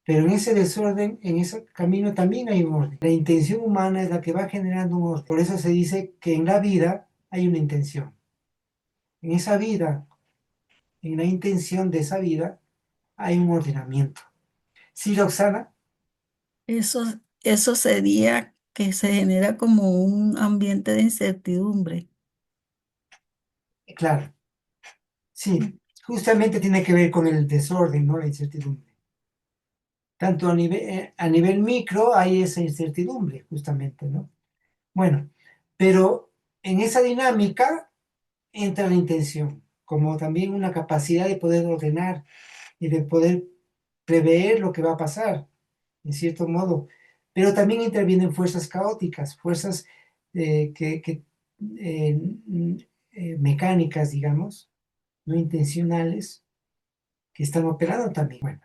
Pero en ese desorden, en ese camino también hay un orden. La intención humana es la que va generando un orden. Por eso se dice que en la vida hay una intención. En esa vida, en la intención de esa vida, hay un ordenamiento. Sí, Roxana, Eso, eso sería que se genera como un ambiente de incertidumbre. claro, sí, justamente tiene que ver con el desorden, ¿no? La incertidumbre. Tanto a nivel micro hay esa incertidumbre, justamente, ¿no? Bueno, pero en esa dinámica entra la intención, como también una capacidad de poder ordenar y de poder prever lo que va a pasar, en cierto modo. Pero también intervienen fuerzas caóticas, fuerzas eh, mecánicas, digamos, no intencionales, que están operando también. Bueno,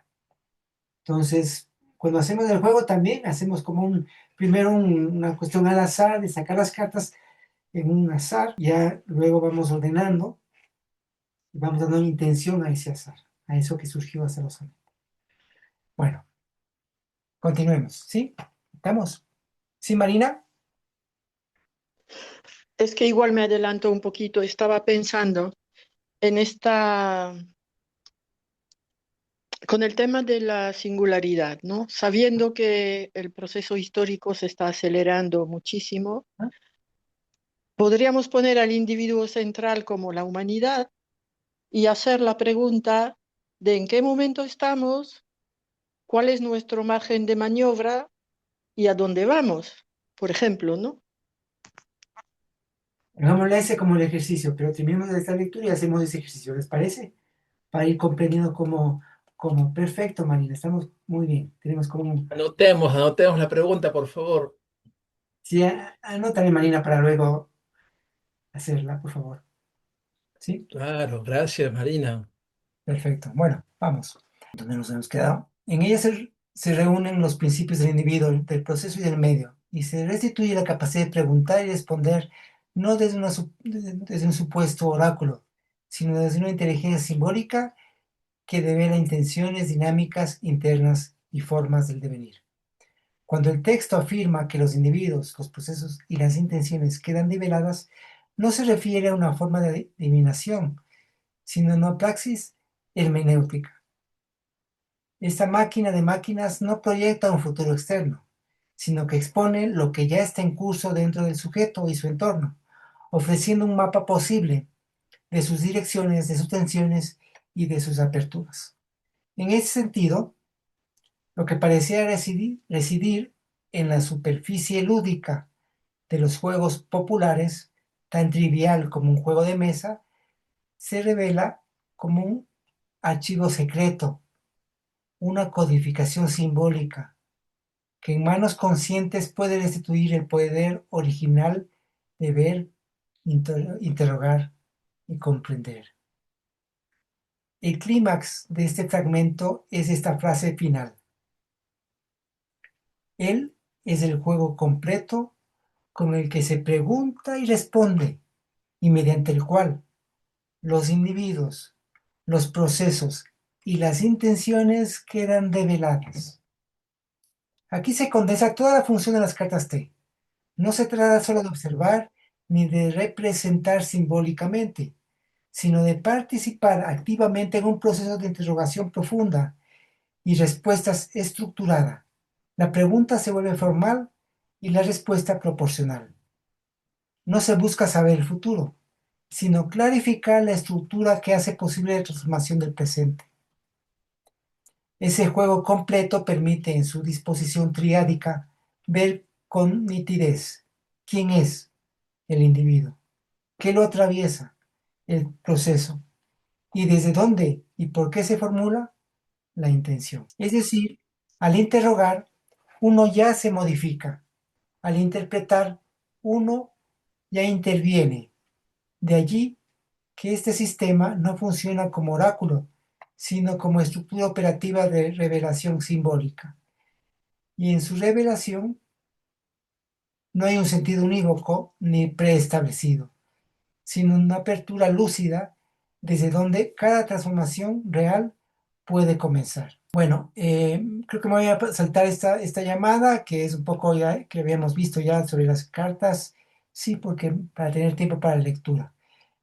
entonces, cuando hacemos el juego también hacemos como primero una cuestión al azar de sacar las cartas en un azar, ya luego vamos ordenando y vamos dando una intención a ese azar, a eso que surgió azarosamente. Bueno, continuemos, ¿sí? ¿Estamos? ¿Sí, Marina? Es que igual me adelanto un poquito. Estaba pensando en con el tema de la singularidad, ¿no? Sabiendo que el proceso histórico se está acelerando muchísimo, ¿Ah? podríamos poner al individuo central como la humanidad y hacer la pregunta de en qué momento estamos, cuál es nuestro margen de maniobra y a dónde vamos, por ejemplo, ¿no? Hagámosle ese como el ejercicio, pero terminemos esta lectura y hacemos ese ejercicio, ¿les parece? Para ir comprendiendo cómo perfecto, Marina, estamos muy bien. Tenemos como Anotemos la pregunta, por favor. Sí, anótale, Marina, para luego hacerla, por favor. ¿Sí? Claro, gracias, Marina. Perfecto. Bueno, vamos. ¿Dónde nos hemos quedado? En ella se reúnen los principios del individuo, del proceso y del medio, y se restituye la capacidad de preguntar y responder no desde un supuesto oráculo, sino desde una inteligencia simbólica que devela intenciones, dinámicas internas y formas del devenir. Cuando el texto afirma que los individuos, los procesos y las intenciones quedan niveladas, no se refiere a una forma de adivinación, sino a una praxis hermenéutica. Esta máquina de máquinas no proyecta un futuro externo, sino que expone lo que ya está en curso dentro del sujeto y su entorno, ofreciendo un mapa posible de sus direcciones, de sus tensiones y de sus aperturas. En ese sentido, lo que parecía residir en la superficie lúdica de los juegos populares, tan trivial como un juego de mesa, se revela como un archivo secreto, una codificación simbólica, que en manos conscientes puede restituir el poder original de ver, interrogar y comprender. El clímax de este fragmento es esta frase final. Él es el juego completo con el que se pregunta y responde, y mediante el cual los individuos, los procesos y las intenciones quedan develadas. Aquí se condensa toda la función de las cartas T. No se trata solo de observar ni de representar simbólicamente, sino de participar activamente en un proceso de interrogación profunda y respuestas estructurada. La pregunta se vuelve formal y la respuesta proporcional. No se busca saber el futuro, sino clarificar la estructura que hace posible la transformación del presente. Ese juego completo permite en su disposición triádica ver con nitidez quién es el individuo, qué lo atraviesa el proceso y desde dónde y por qué se formula la intención. Es decir, al interrogar, uno ya se modifica, al interpretar, uno ya interviene. De allí que este sistema no funciona como oráculo, sino como estructura operativa de revelación simbólica. Y en su revelación no hay un sentido unívoco ni preestablecido, sino una apertura lúcida desde donde cada transformación real puede comenzar. Bueno, creo que me voy a saltar esta llamada, que es un poco ya que habíamos visto ya sobre las cartas, sí, porque para tener tiempo para la lectura.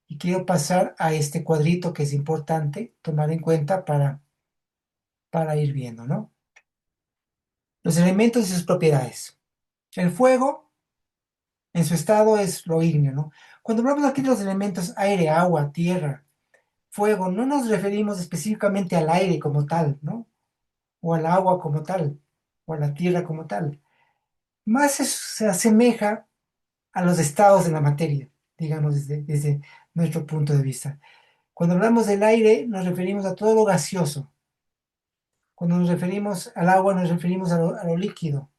Y quiero pasar a este cuadrito que es importante tomar en cuenta para ir viendo, ¿no? Los elementos y sus propiedades. El fuego, en su estado, es lo ígneo, ¿no? Cuando hablamos aquí de los elementos aire, agua, tierra, fuego, no nos referimos específicamente al aire como tal, ¿no? O al agua como tal, o a la tierra como tal. Más se asemeja a los estados de la materia, digamos, desde nuestro punto de vista. Cuando hablamos del aire, nos referimos a todo lo gaseoso. Cuando nos referimos al agua, nos referimos a lo líquido,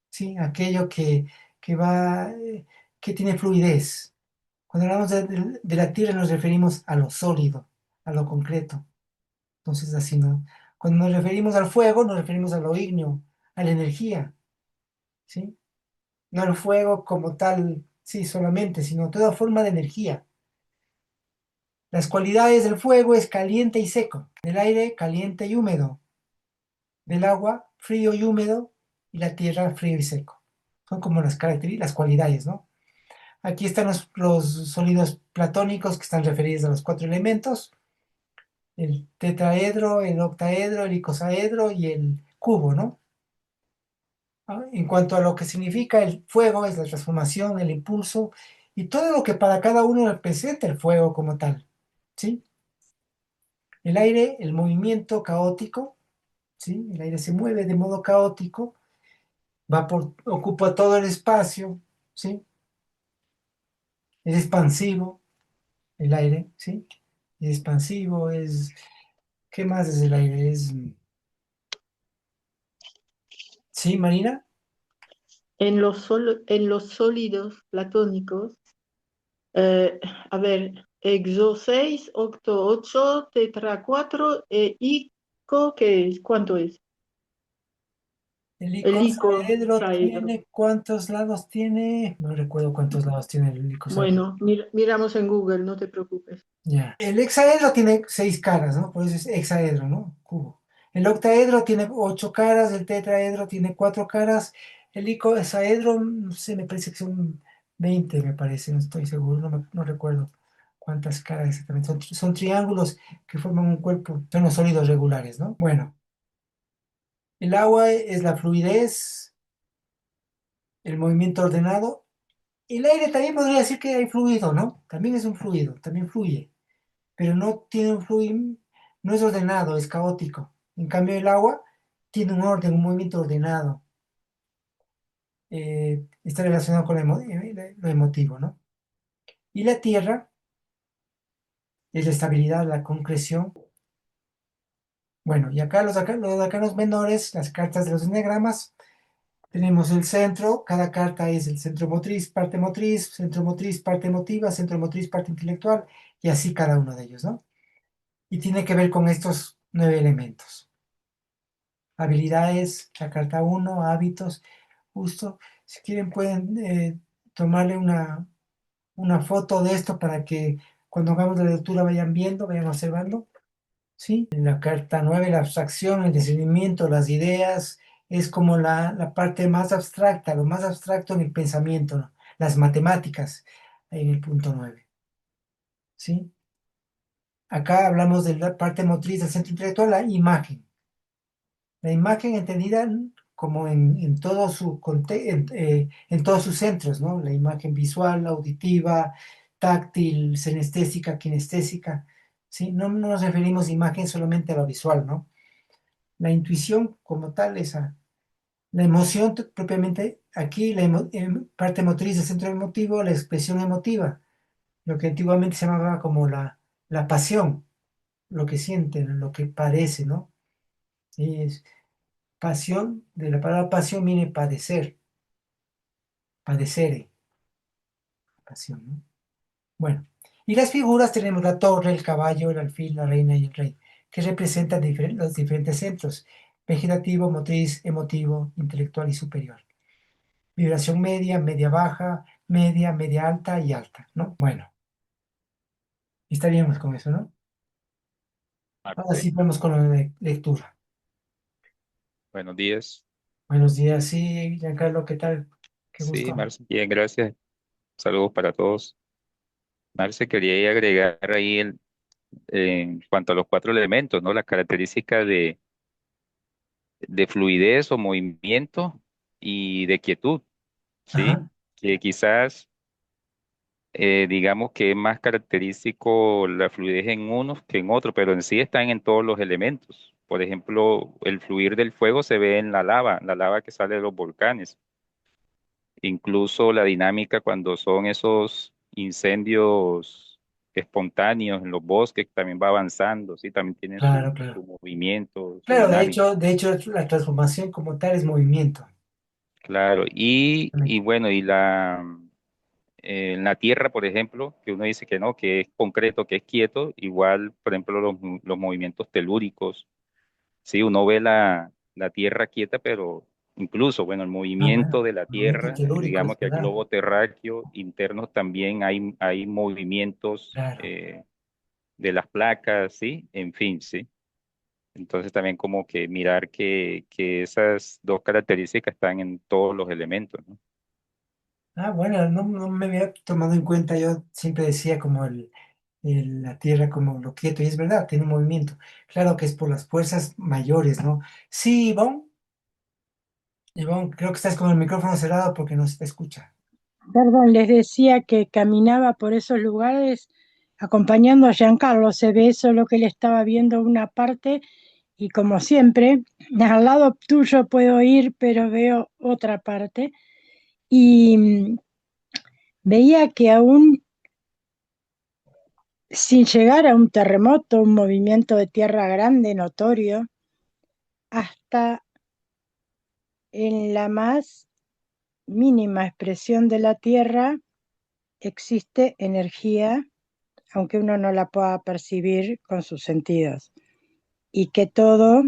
¿sí? Aquello que va, que tiene fluidez. Cuando hablamos de la tierra nos referimos a lo sólido, a lo concreto. Entonces, así no. Cuando nos referimos al fuego, nos referimos a lo ígneo, a la energía, ¿sí? No al fuego como tal, sí, solamente, sino toda forma de energía. Las cualidades del fuego es caliente y seco, del aire caliente y húmedo, del agua frío y húmedo, y la tierra frío y seco. Son como las características, las cualidades, ¿no? Aquí están los sólidos platónicos que están referidos a los cuatro elementos: el tetraedro, el octaedro, el icosaedro y el cubo, ¿no? En cuanto a lo que significa el fuego, es la transformación, el impulso y todo lo que para cada uno representa el fuego como tal, ¿sí? El aire, el movimiento caótico, ¿sí? El aire se mueve de modo caótico, ocupa todo el espacio, ¿sí? Es expansivo el aire, ¿sí? Es expansivo, ¿qué más es el aire? ¿Sí, Marina? En los sólidos platónicos, eh, a ver, exo 6, octo 8, tetra 4 e ico, ¿qué es? ¿Cuánto es? El El icosaedro icosaedro. tiene, ¿cuántos lados tiene? No recuerdo cuántos lados tiene el icosaedro. Bueno, miramos en Google, no te preocupes. Ya. El hexaedro tiene 6 caras, ¿no? Por eso es hexaedro, ¿no? Cubo. El octaedro tiene 8 caras, el tetraedro tiene 4 caras, el icosaedro, no sé, me parece que son 20, me parece, no estoy seguro, no recuerdo cuántas caras exactamente. Son triángulos que forman un cuerpo, son los sólidos regulares, ¿no? Bueno, el agua es la fluidez, el movimiento ordenado. El aire también podría decir que hay fluido, ¿no? También es un fluido, también fluye, pero no tiene un fluido, no es ordenado, es caótico. En cambio, el agua tiene un orden, un movimiento ordenado. Está relacionado con lo emotivo, ¿no? Y la tierra es la estabilidad, la concreción. Bueno, y acá los arcanos menores, las cartas de los eneagramas, tenemos el centro, cada carta es el centro motriz, parte emotiva, centro motriz, parte intelectual, y así cada uno de ellos, ¿no? Y tiene que ver con estos 9 elementos. Habilidades, la carta uno, hábitos, justo. Si quieren pueden tomarle una foto de esto para que cuando hagamos la lectura vayan viendo, vayan observando, ¿sí? En la carta 9 la abstracción, el discernimiento, las ideas, es como la parte más abstracta, lo más abstracto en el pensamiento, ¿no? Las matemáticas, en el punto 9, ¿sí? Acá hablamos de la parte motriz del centro intelectual, la imagen. La imagen entendida como en todo en todos sus centros, ¿no? La imagen visual, auditiva, táctil, senestésica, kinestésica, ¿sí? No nos referimos a imagen solamente a lo visual, ¿no? La intuición como tal, la emoción propiamente, aquí parte motriz del centro emotivo, la expresión emotiva, lo que antiguamente se llamaba como la pasión, lo que sienten, lo que parece, ¿no? Es pasión, de la palabra pasión viene padecer, padecere, pasión, ¿no? Bueno, y las figuras tenemos la torre, el caballo, el alfil, la reina y el rey, que representan los diferentes centros: vegetativo, motriz, emotivo, intelectual y superior. Vibración media, media baja, media alta y alta, ¿no? Bueno, estaríamos con eso, ¿no? Ahora Marte. sí vamos con la lectura. Buenos días. Buenos días, sí, Giancarlo, ¿qué tal? Qué Sí, gusto. Marce, bien, gracias. Saludos para todos. Marce, quería agregar ahí en cuanto a los cuatro elementos, ¿no? La característica de fluidez o movimiento y de quietud, ¿sí? Ajá, Que quizás digamos que es más característico la fluidez en unos que en otros, pero en sí están en todos los elementos. Por ejemplo, el fluir del fuego se ve en la lava que sale de los volcanes. Incluso la dinámica cuando son esos incendios espontáneos en los bosques también va avanzando, sí, también tiene claro, su claro. movimiento, su Claro, dinámica. de hecho, la transformación como tal es movimiento. Claro, y bueno, y en la Tierra, por ejemplo, que uno dice que no, que es concreto, que es quieto, igual, por ejemplo, los movimientos telúricos, sí, uno ve la Tierra quieta, pero incluso, bueno, el Ah, movimiento bueno, de la movimiento Tierra, telúrico, es digamos que el verdad. globo terráqueo interno también hay movimientos Claro. de las placas, sí, en fin, sí. Entonces también como que mirar que esas dos características están en todos los elementos, ¿no? Ah, bueno, no me había tomado en cuenta. Yo siempre decía como la Tierra como lo quieto, y es verdad, tiene un movimiento. Claro que es por las fuerzas mayores, ¿no? Sí, Ivonne. Ivonne, creo que estás con el micrófono cerrado porque no se te escucha. Perdón, les decía que caminaba por esos lugares acompañando a Giancarlo. Se ve solo que él estaba viendo una parte y como siempre, al lado tuyo puedo ir, pero veo otra parte. Y veía que aún sin llegar a un terremoto, un movimiento de tierra grande, notorio, hasta en la más mínima expresión de la tierra existe energía, aunque uno no la pueda percibir con sus sentidos, y que todo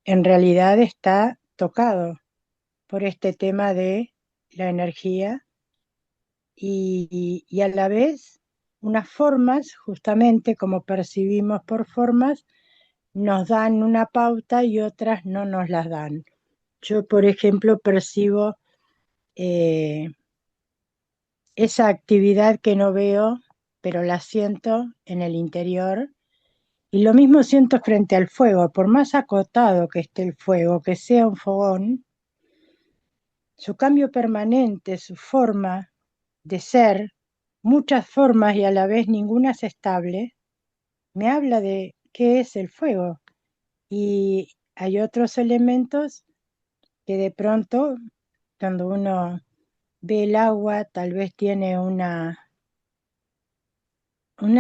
en realidad está tocado por este tema de la energía y a la vez unas formas, justamente como percibimos por formas, nos dan una pauta y otras no nos las dan. Yo, por ejemplo, percibo eh, esa actividad que no veo, pero la siento en el interior. Y lo mismo siento frente al fuego, por más acotado que esté el fuego, que sea un fogón, su cambio permanente, su forma de ser, muchas formas y a la vez ninguna es estable, me habla de qué es el fuego. Y hay otros elementos que de pronto, cuando uno ve el agua, tal vez tiene una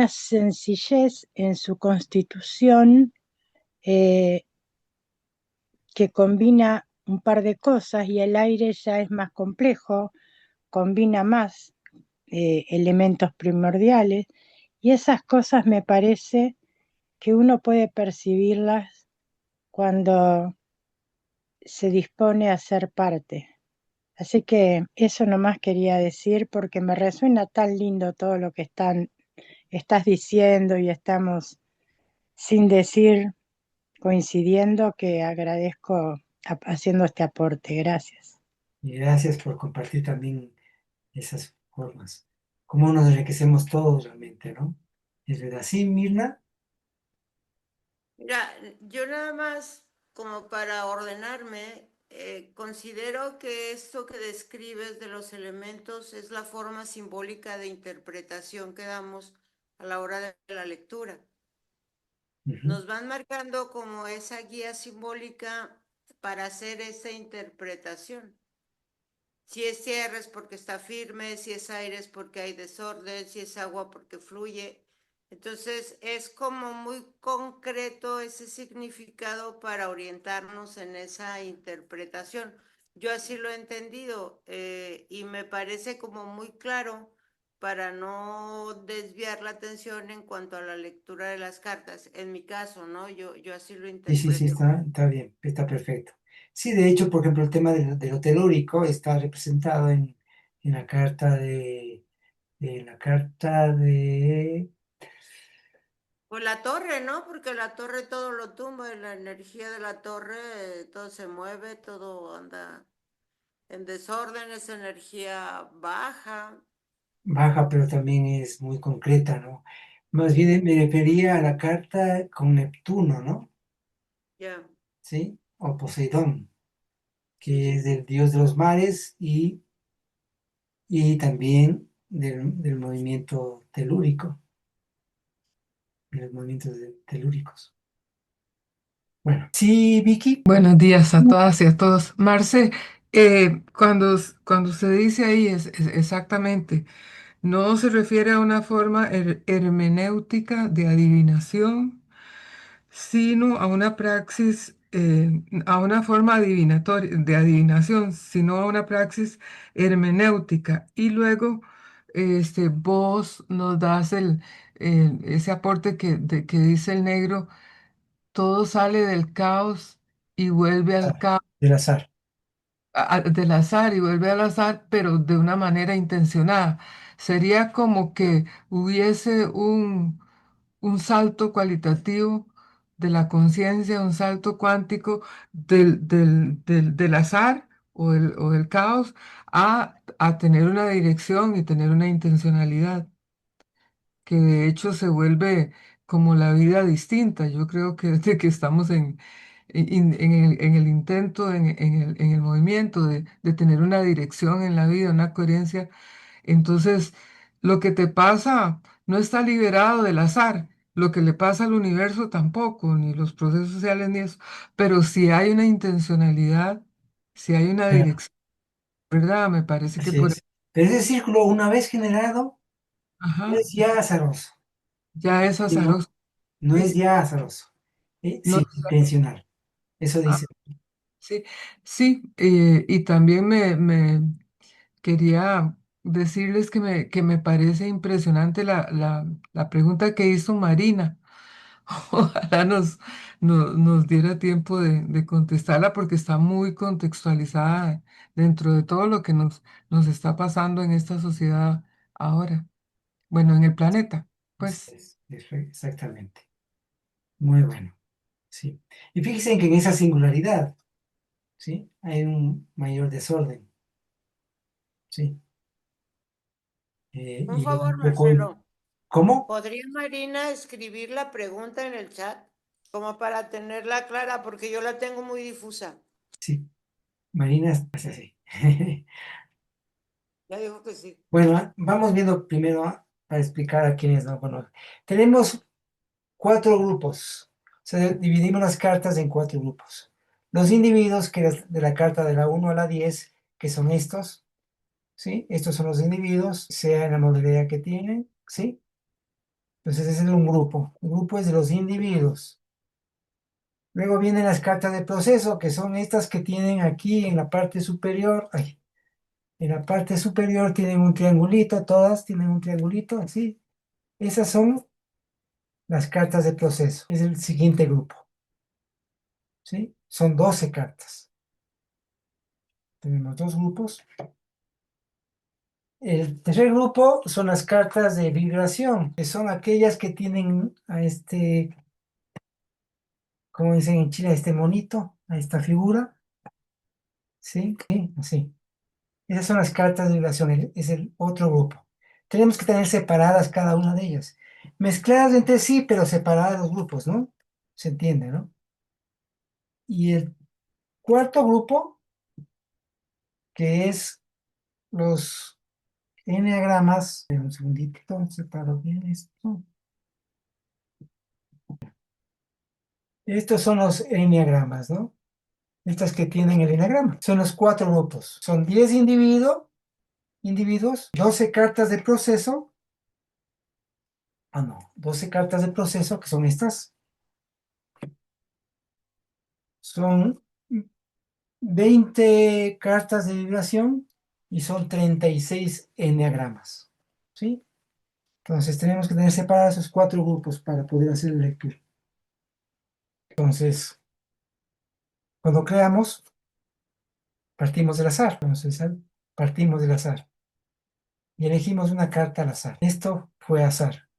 sencillez en su constitución eh, que combina un par de cosas y el aire ya es más complejo, combina más elementos primordiales y esas cosas me parece que uno puede percibirlas cuando se dispone a ser parte. Así que eso nomás quería decir porque me resuena tan lindo todo lo que estás diciendo y estamos sin decir coincidiendo que agradezco haciendo este aporte. Gracias. Y gracias por compartir también esas formas. Cómo nos enriquecemos todos realmente, ¿no? Es verdad. Sí, Mirna. Mira, yo nada más como para ordenarme, considero que esto que describes de los elementos es la forma simbólica de interpretación que damos a la hora de la lectura. Ujú. Nos van marcando como esa guía simbólica para hacer esa interpretación. Si es tierra es porque está firme, si es aire es porque hay desorden, si es agua porque fluye. Entonces es como muy concreto ese significado para orientarnos en esa interpretación. Yo así lo he entendido y me parece como muy claro para no desviar la atención en cuanto a la lectura de las cartas. En mi caso, ¿no? Yo así lo Sí, interpreto. está bien, está perfecto. Sí, de hecho, por ejemplo, el tema del lo telúrico está representado en la carta de la carta de Pues la torre, ¿no? Porque la torre todo lo tumba y la energía de la torre, todo se mueve, todo anda en desorden, es energía baja. baja, pero también es muy concreta, ¿no? Más bien me refería a la carta con Neptuno, ¿no? Ya, Sí, o Poseidón, sí, que sí. es del dios de los mares y también del movimiento telúrico, de los movimientos telúricos. Bueno, sí, Vicky. Buenos días a todas y a todos. Marce, cuando se dice ahí es exactamente, no se refiere a una forma hermenéutica de adivinación, sino a una praxis a una forma adivinatoria, de adivinación, sino a una praxis hermenéutica. Y luego vos nos das ese aporte que dice el negro, todo sale del caos y vuelve al caos, Del azar. del azar y vuelve al azar, pero de una manera intencionada. Sería como que hubiese un salto cualitativo de la conciencia, un salto cuántico del azar o del caos a tener una dirección y tener una intencionalidad, que de hecho se vuelve como la vida distinta. Yo creo que desde que estamos en el intento, en el movimiento de tener una dirección en la vida, una coherencia, entonces, lo que te pasa no está liberado del azar. Lo que le pasa al universo tampoco, ni los procesos sociales, ni eso. Pero si hay una intencionalidad, si hay una Claro, dirección, ¿verdad? Me parece que así por... es. Pero ese círculo, una vez generado, no Ajá, es ya azaroso. ya es ¿Sí, no? azaroso. No Sí, es ya azaroso. no, Sí, intencional. Eso ah, dice. sí, sí. Y también me quería decirles que me parece impresionante la pregunta que hizo Marina. Ojalá nos diera tiempo de contestarla porque está muy contextualizada dentro de todo lo que nos está pasando en esta sociedad ahora. Bueno, en el planeta, Así pues. es, exactamente. Muy bueno. Sí. Y fíjense que en esa singularidad, ¿sí? Hay un mayor desorden, ¿sí? Un Y favor, un poco, Marcelo. ¿cómo? ¿Podría Marina escribir la pregunta en el chat? Como para tenerla clara, porque yo la tengo muy difusa. Sí, Marina es así. Ya dijo que sí. Bueno, vamos viendo primero para explicar a quienes no conocen. Tenemos 4 grupos. O sea, dividimos las cartas en 4 grupos. Los individuos, que es de la carta de la 1 a la 10, que son estos, ¿sí? Estos son los individuos, sea en la modalidad que tienen, ¿sí? Entonces ese es un grupo. El grupo es de los individuos. Luego vienen las cartas de proceso, que son estas que tienen aquí en la parte superior. Ay, en la parte superior tienen un triangulito, todas tienen un triangulito, así. Esas son las cartas de proceso. Es el siguiente grupo, ¿sí? Son 12 cartas. Tenemos 2 grupos. El tercer grupo son las cartas de vibración, que son aquellas que tienen a como dicen en Chile, a este monito, a esta figura, ¿sí? Sí, así. Esas son las cartas de vibración, es el otro grupo. Tenemos que tener separadas cada una de ellas. Mezcladas entre sí, pero separadas los grupos, ¿no? Se entiende, ¿no? Y el cuarto grupo, que es los enneagramas. Un segundito, separo bien esto. Estos son los enneagramas, ¿no? Estas que tienen el enneagrama. Son los 4 grupos. Son 10 individuos, 12 cartas de proceso. Ah, no, 12 cartas de proceso, que son estas. Son 20 cartas de vibración y son 36 enneagramas. ¿Sí? Entonces tenemos que tener separados esos 4 grupos para poder hacer la lectura. Entonces, cuando creamos, partimos del azar. Entonces, partimos del azar y elegimos una carta al azar. Esto fue azar.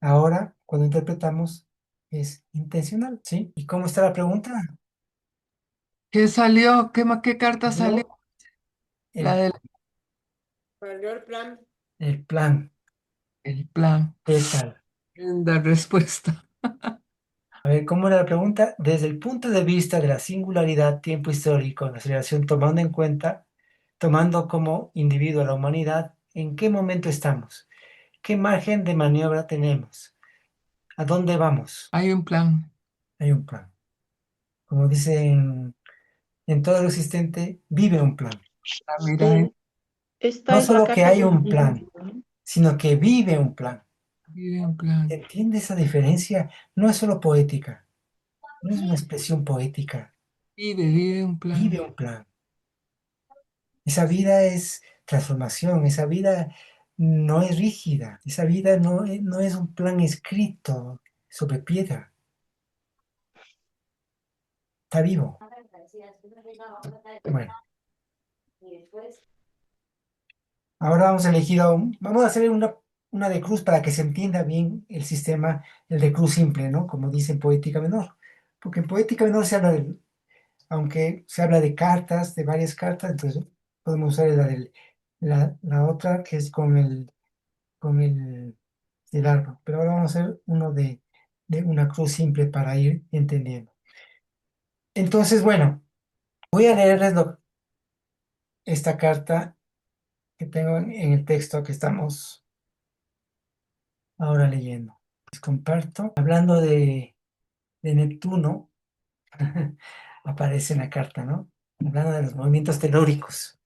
Ahora, cuando interpretamos, es intencional. ¿Sí? ¿Y cómo está la pregunta? ¿Qué salió? ¿Qué carta salió? Yo, La el, del Salió el plan. el plan. el plan. ¿Qué tal? La respuesta. A ver, ¿cómo era la pregunta? Desde el punto de vista de la singularidad, tiempo histórico, la aceleración, tomando en cuenta, tomando como individuo a la humanidad, ¿en qué momento estamos? ¿Qué margen de maniobra tenemos? ¿A dónde vamos? Hay un plan. Hay un plan. Como dicen, en todo lo existente, vive un plan. Ah, mira, Eh, esta No es la solo que carta hay del un plan, individuo, ¿no? sino que vive un plan. vive un plan. ¿Entiende esa diferencia? No es solo poética, no es una expresión poética, Vive un plan. vive un plan. Esa vida es transformación, esa vida no es rígida, esa vida no es un plan escrito sobre piedra, está vivo. Bueno, ahora vamos a elegir, vamos a hacer una de cruz para que se entienda bien el sistema, el de cruz simple, ¿no? Como dice en poética menor. Porque en poética menor se habla aunque se habla de cartas, de varias cartas, entonces podemos usar la otra que es con el árbol. Pero ahora vamos a hacer uno de una cruz simple para ir entendiendo. Entonces, bueno, voy a leerles esta carta que tengo en el texto que estamos ahora leyendo. Les comparto. Hablando de Neptuno, aparece en la carta, ¿no? Hablando de los movimientos telúricos,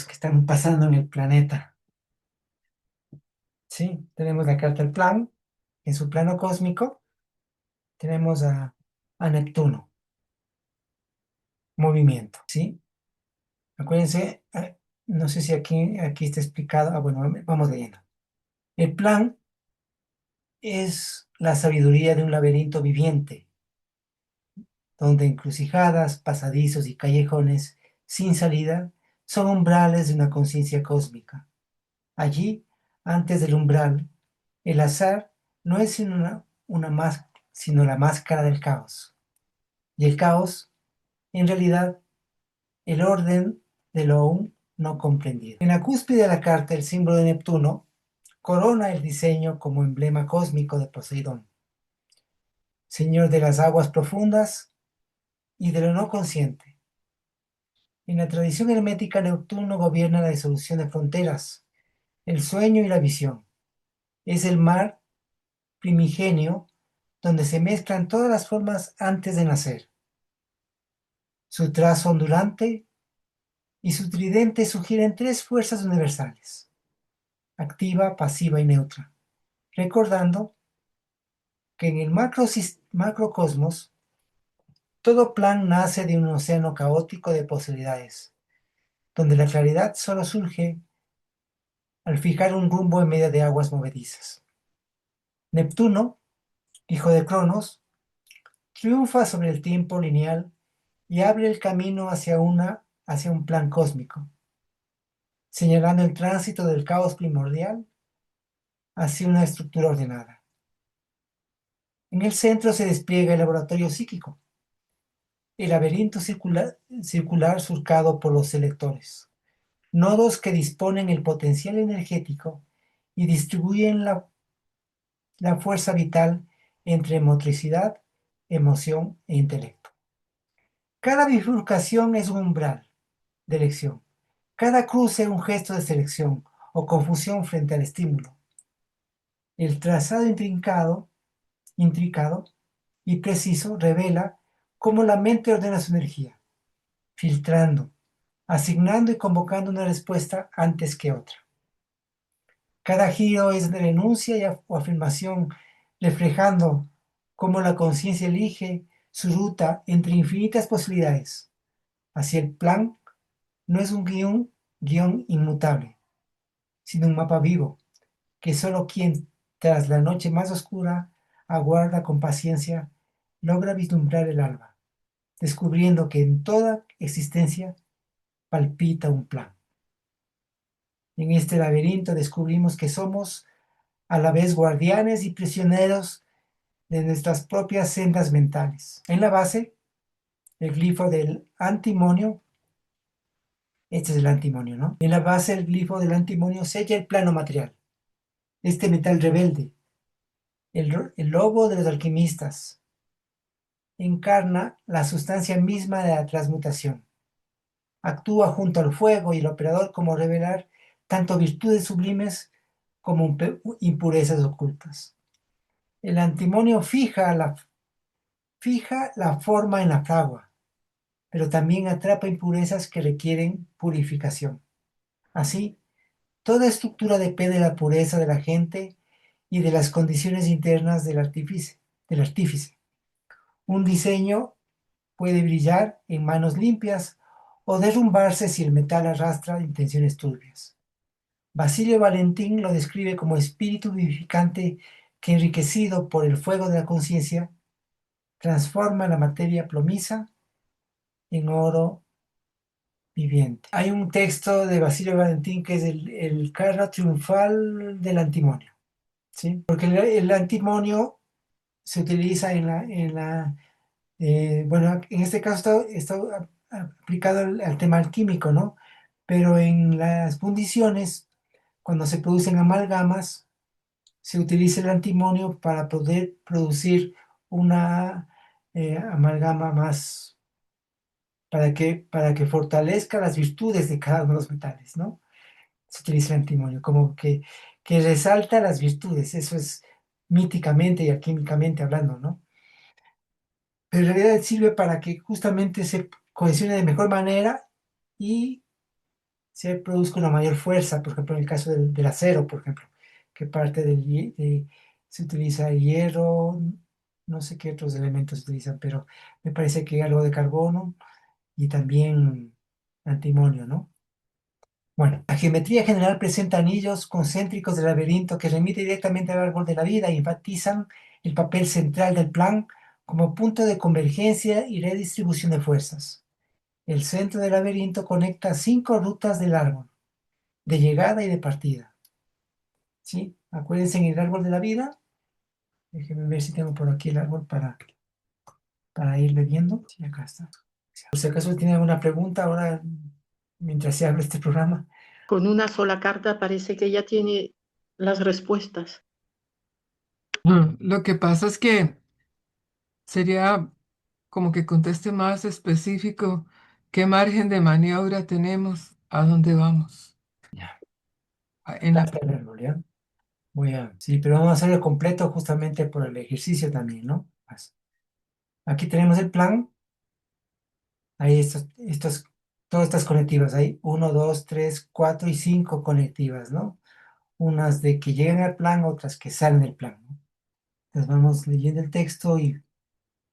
que están pasando en el planeta. Sí, tenemos la carta del plan. En su plano cósmico tenemos a Neptuno, movimiento, ¿sí? Acuérdense, no sé si aquí está explicado. Bueno, vamos leyendo. El plan es la sabiduría de un laberinto viviente, donde encrucijadas, pasadizos y callejones sin salida son umbrales de una conciencia cósmica. Allí, antes del umbral, el azar no es sino la máscara del caos. Y el caos, en realidad, el orden de lo aún no comprendido. En la cúspide de la carta, el símbolo de Neptuno corona el diseño como emblema cósmico de Poseidón, señor de las aguas profundas y de lo no consciente. En la tradición hermética, Neptuno gobierna la disolución de fronteras, el sueño y la visión. Es el mar primigenio donde se mezclan todas las formas antes de nacer. Su trazo ondulante y su tridente sugieren tres fuerzas universales: activa, pasiva y neutra, recordando que en el macrocosmos todo plan nace de un océano caótico de posibilidades, donde la claridad solo surge al fijar un rumbo en medio de aguas movedizas. Neptuno, hijo de Cronos, triunfa sobre el tiempo lineal y abre el camino hacia un plan cósmico, señalando el tránsito del caos primordial hacia una estructura ordenada. En el centro se despliega el laboratorio psíquico, el laberinto circular surcado por los selectores, nodos que disponen el potencial energético y distribuyen la fuerza vital entre motricidad, emoción e intelecto. Cada bifurcación es un umbral de elección. Cada cruce un gesto de selección o confusión frente al estímulo. El trazado intricado y preciso revela cómo la mente ordena su energía, filtrando, asignando y convocando una respuesta antes que otra. Cada giro es de renuncia o afirmación, reflejando cómo la conciencia elige su ruta entre infinitas posibilidades. Así el plan no es un guión inmutable, sino un mapa vivo, que solo quien, tras la noche más oscura, aguarda con paciencia, logra vislumbrar el alba, descubriendo que en toda existencia palpita un plan. En este laberinto descubrimos que somos a la vez guardianes y prisioneros de nuestras propias sendas mentales. En la base, el glifo del antimonio. Este es el antimonio, ¿no? En la base, el glifo del antimonio sella el plano material. Este metal rebelde, el lobo de los alquimistas, encarna la sustancia misma de la transmutación. Actúa junto al fuego y el operador como revelar tanto virtudes sublimes como impurezas ocultas. El antimonio fija la forma en la fragua, pero también atrapa impurezas que requieren purificación. Así, toda estructura depende de la pureza de la gente y de las condiciones internas del artífice. del artífice. Un diseño puede brillar en manos limpias o derrumbarse si el metal arrastra intenciones turbias. Basilio Valentín lo describe como espíritu vivificante que, enriquecido por el fuego de la conciencia, transforma la materia plomiza en oro viviente. Hay un texto de Basilio Valentín que es el carro triunfal del antimonio, ¿sí? Porque el antimonio se utiliza bueno, en este caso está aplicado al tema alquímico, ¿no? Pero en las fundiciones, cuando se producen amalgamas, se utiliza el antimonio para poder producir una amalgama más, para que fortalezca las virtudes de cada uno de los metales, ¿no? Se utiliza el antimonio, como que resalta las virtudes, eso es míticamente y alquímicamente hablando, ¿no? Pero en realidad sirve para que justamente se cohesione de mejor manera y se produzca una mayor fuerza, por ejemplo, en el caso del acero, por ejemplo, que parte se utiliza el hierro, no sé qué otros elementos se utilizan, pero me parece que algo de carbono y también antimonio, ¿no? Bueno, la geometría general presenta anillos concéntricos del laberinto que remite directamente al árbol de la vida y enfatizan el papel central del plan como punto de convergencia y redistribución de fuerzas. El centro del laberinto conecta 5 rutas del árbol, de llegada y de partida. ¿Sí? Acuérdense en el árbol de la vida. Déjenme ver si tengo por aquí el árbol para irle viendo. Sí, acá está. Por si acaso tienen alguna pregunta ahora, mientras se abre este programa. Con una sola carta parece que ya tiene las respuestas. Lo que pasa es que sería como que conteste más específico qué margen de maniobra tenemos, a dónde vamos. Ya. En Acá la, está el árbol, ¿ya? Sí, pero vamos a hacerlo completo justamente por el ejercicio también, ¿no? Aquí tenemos el plan. Hay todas estas conectivas. Hay 1, 2, 3, 4 y 5 conectivas, ¿no? Unas de que llegan al plan, otras que salen del plan, ¿no? Entonces vamos leyendo el texto y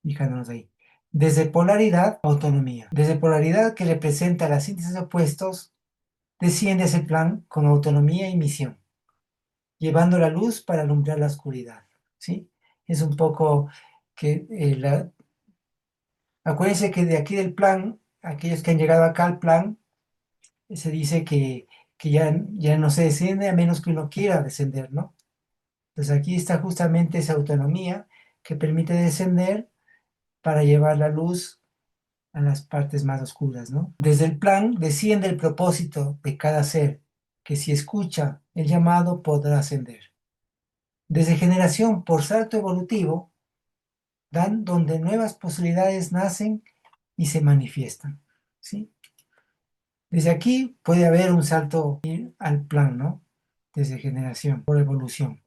fijándonos ahí. Desde polaridad, autonomía. Desde polaridad, que representa la síntesis de opuestos, desciende ese plan con autonomía y misión, llevando la luz para alumbrar la oscuridad, ¿sí? Es un poco que acuérdense que de aquí del plan, aquellos que han llegado acá al plan, se dice que ya no se desciende a menos que uno quiera descender, ¿no? Entonces aquí está justamente esa autonomía que permite descender para llevar la luz a las partes más oscuras, ¿no? Desde el plan desciende el propósito de cada ser, que si escucha el llamado podrá ascender. Desde generación por salto evolutivo, dan donde nuevas posibilidades nacen y se manifiestan, ¿sí? Desde aquí puede haber un salto al plan, ¿no? Desde generación, por evolución.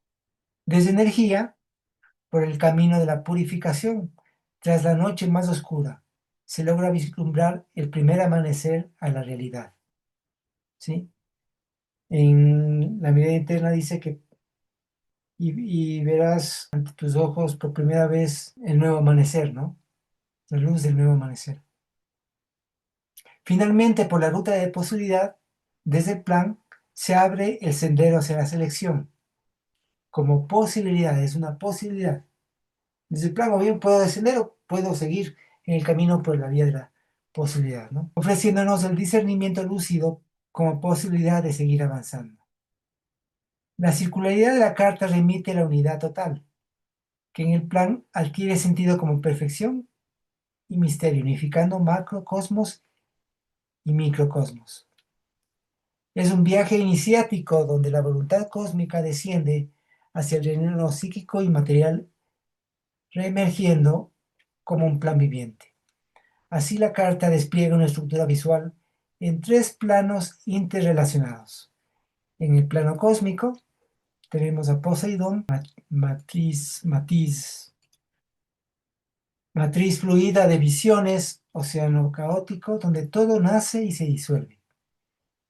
Desde energía, por el camino de la purificación, tras la noche más oscura, se logra vislumbrar el primer amanecer a la realidad, ¿sí? En la mirada interna dice que y verás ante tus ojos por primera vez el nuevo amanecer, ¿no? La luz del nuevo amanecer. Finalmente, por la ruta de posibilidad, desde el plan, se abre el sendero hacia la selección. Como posibilidad, es una posibilidad. Desde el plan, o bien puedo descender o puedo seguir en el camino por la vía de la posibilidad, ¿no? Ofreciéndonos el discernimiento lúcido como posibilidad de seguir avanzando. La circularidad de la carta remite a la unidad total, que en el plan adquiere sentido como perfección y misterio, unificando macrocosmos y microcosmos. Es un viaje iniciático donde la voluntad cósmica desciende hacia el reino psíquico y material, reemergiendo como un plan viviente. Así la carta despliega una estructura visual en 3 planos interrelacionados. En el plano cósmico tenemos a Poseidón, matriz fluida de visiones, océano caótico, donde todo nace y se disuelve.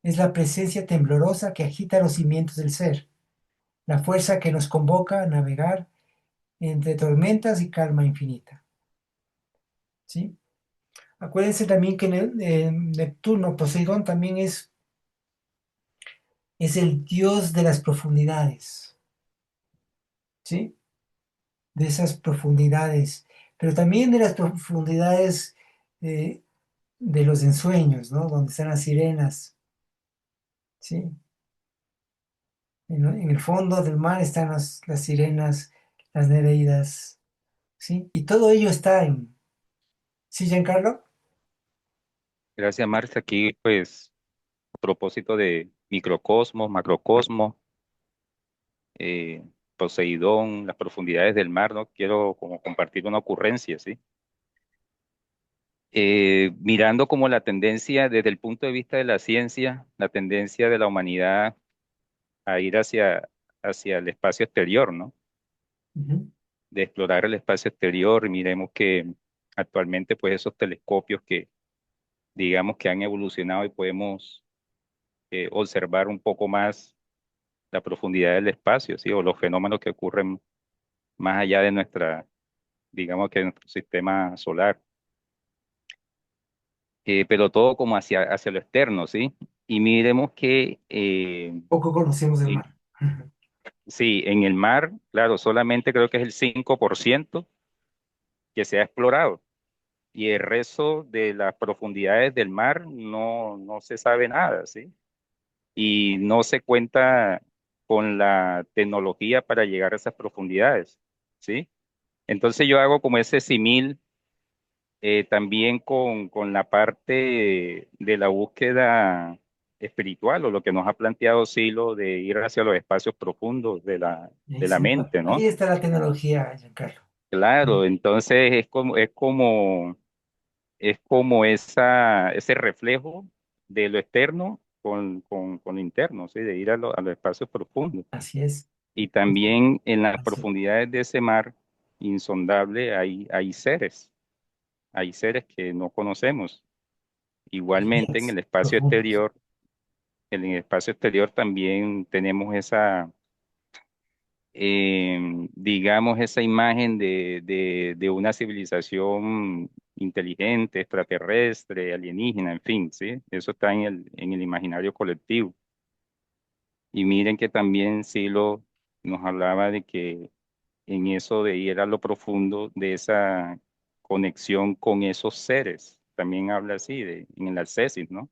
Es la presencia temblorosa que agita los cimientos del ser, la fuerza que nos convoca a navegar entre tormentas y calma infinita. ¿Sí? Acuérdense también que Neptuno, Poseidón, también es el dios de las profundidades, ¿sí? De esas profundidades, pero también de las profundidades eh, de los ensueños, ¿no? Donde están las sirenas, ¿sí? En el fondo del mar están las sirenas, las nereidas, ¿sí? Y todo ello está en... ¿Sí, Giancarlo? Gracias, Marta. Aquí, pues, a propósito de microcosmos, macrocosmos, eh, Poseidón, las profundidades del mar, ¿no? Quiero como compartir una ocurrencia, ¿sí? Mirando como la tendencia desde el punto de vista de la ciencia, la tendencia de la humanidad a ir hacia el espacio exterior, ¿no? Ujú. De explorar el espacio exterior y miremos que actualmente pues esos telescopios que digamos que han evolucionado y podemos observar un poco más la profundidad del espacio, ¿sí? O los fenómenos que ocurren más allá de digamos que de nuestro sistema solar. Pero todo como hacia lo externo, ¿sí? Y miremos que Poco conocemos del en- mar. sí, en el mar, claro, solamente creo que es el 5% que se ha explorado. Y el resto de las profundidades del mar no se sabe nada, ¿sí? Y no se cuenta con la tecnología para llegar a esas profundidades, ¿sí? Entonces yo hago como ese símil también con la parte de la búsqueda espiritual o lo que nos ha planteado Silo de ir hacia los espacios profundos de la mente, Ahí ¿no? está la tecnología, Giancarlo. Claro, entonces es como ese reflejo de lo externo con lo interno, ¿sí? De ir a los espacios profundos. Así es. Y también en las Así. profundidades de ese mar insondable hay seres que no conocemos. Igualmente Guías profundos. en el espacio exterior también tenemos digamos, esa imagen de una civilización inteligente, extraterrestre, alienígena, en fin, ¿sí? Eso está en el imaginario colectivo. Y miren que también Silo nos hablaba de que en eso de ir a lo profundo, de esa conexión con esos seres, también habla así, en el Alcesis, ¿no?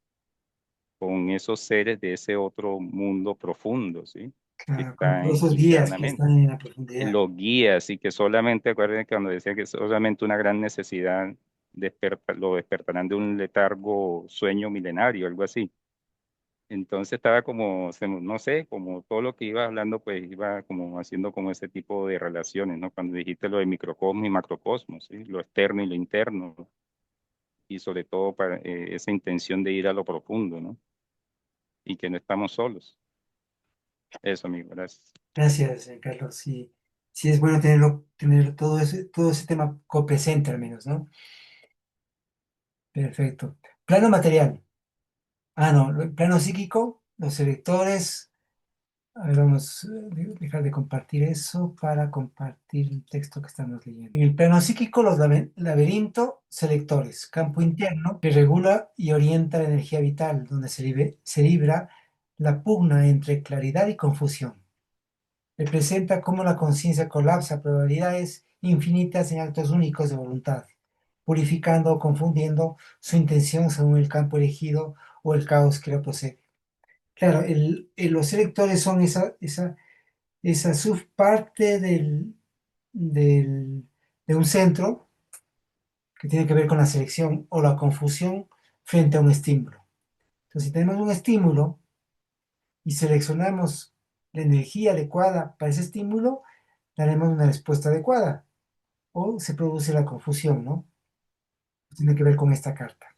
Con esos seres de ese otro mundo profundo, ¿sí? Que Claro, con está todos esos guías que internamente. están en la profundidad. Los guías y que solamente, acuérdense cuando decía que solamente una gran necesidad lo despertarán de un letargo sueño milenario, algo así. Entonces estaba como, no sé, como todo lo que iba hablando, pues iba como haciendo como ese tipo de relaciones, ¿no? Cuando dijiste lo de microcosmos y macrocosmos, ¿sí? Lo externo y lo interno, y sobre todo para esa intención de ir a lo profundo, ¿no? Y que no estamos solos. Eso, amigo, gracias. Gracias, Carlos. Sí, sí es bueno tener todo ese tema copresente al menos, ¿no? Perfecto. Plano material. Ah, no, plano psíquico, los selectores. A ver, vamos a dejar de compartir eso para compartir el texto que estamos leyendo. En el plano psíquico, los laberinto selectores, campo interno que regula y orienta la energía vital, donde se libra la pugna entre claridad y confusión. Representa cómo la conciencia colapsa probabilidades infinitas en actos únicos de voluntad, purificando o confundiendo su intención según el campo elegido o el caos que lo posee. Claro, los electores son esa subparte de un centro que tiene que ver con la selección o la confusión frente a un estímulo. Entonces, si tenemos un estímulo y seleccionamos la energía adecuada para ese estímulo, daremos una respuesta adecuada o se produce la confusión, ¿no? Tiene que ver con esta carta.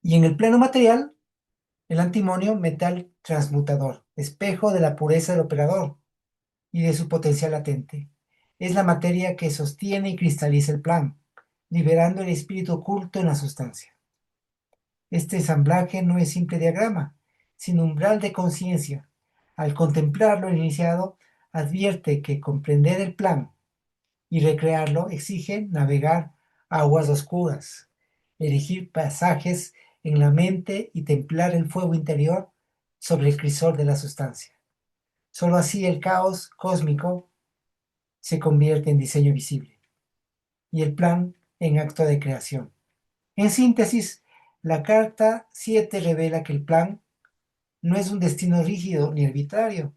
Y en el plano material, el antimonio, metal transmutador, espejo de la pureza del operador y de su potencial latente. Es la materia que sostiene y cristaliza el plan, liberando el espíritu oculto en la sustancia. Este ensamblaje no es simple diagrama, sino umbral de conciencia. Al contemplarlo, el iniciado advierte que comprender el plan y recrearlo exige navegar aguas oscuras, elegir pasajes en la mente y templar el fuego interior sobre el crisol de la sustancia. Solo así el caos cósmico se convierte en diseño visible y el plan en acto de creación. En síntesis, la carta 7 revela que el plan no es un destino rígido ni arbitrario,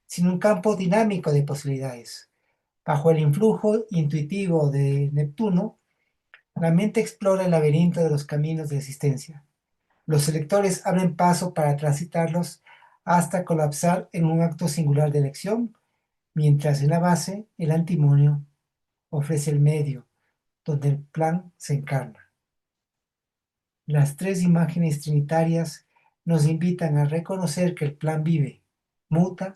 sino un campo dinámico de posibilidades. Bajo el influjo intuitivo de Neptuno, la mente explora el laberinto de los caminos de existencia. Los selectores abren paso para transitarlos hasta colapsar en un acto singular de elección, mientras en la base el antimonio ofrece el medio, donde el plan se encarna. Las tres imágenes trinitarias nos invitan a reconocer que el plan vive, muta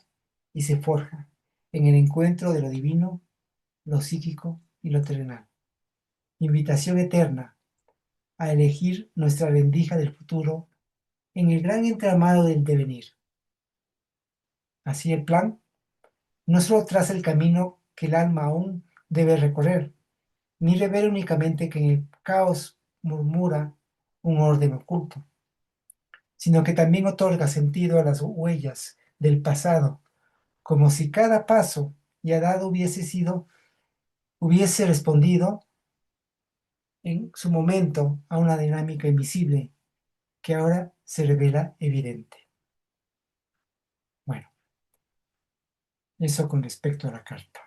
y se forja en el encuentro de lo divino, lo psíquico y lo terrenal. Invitación eterna a elegir nuestra rendija del futuro en el gran entramado del devenir. Así el plan no solo traza el camino que el alma aún debe recorrer, ni revela únicamente que en el caos murmura un orden oculto, sino que también otorga sentido a las huellas del pasado, como si cada paso ya dado hubiese respondido en su momento a una dinámica invisible que ahora se revela evidente. Bueno, eso con respecto a la carta.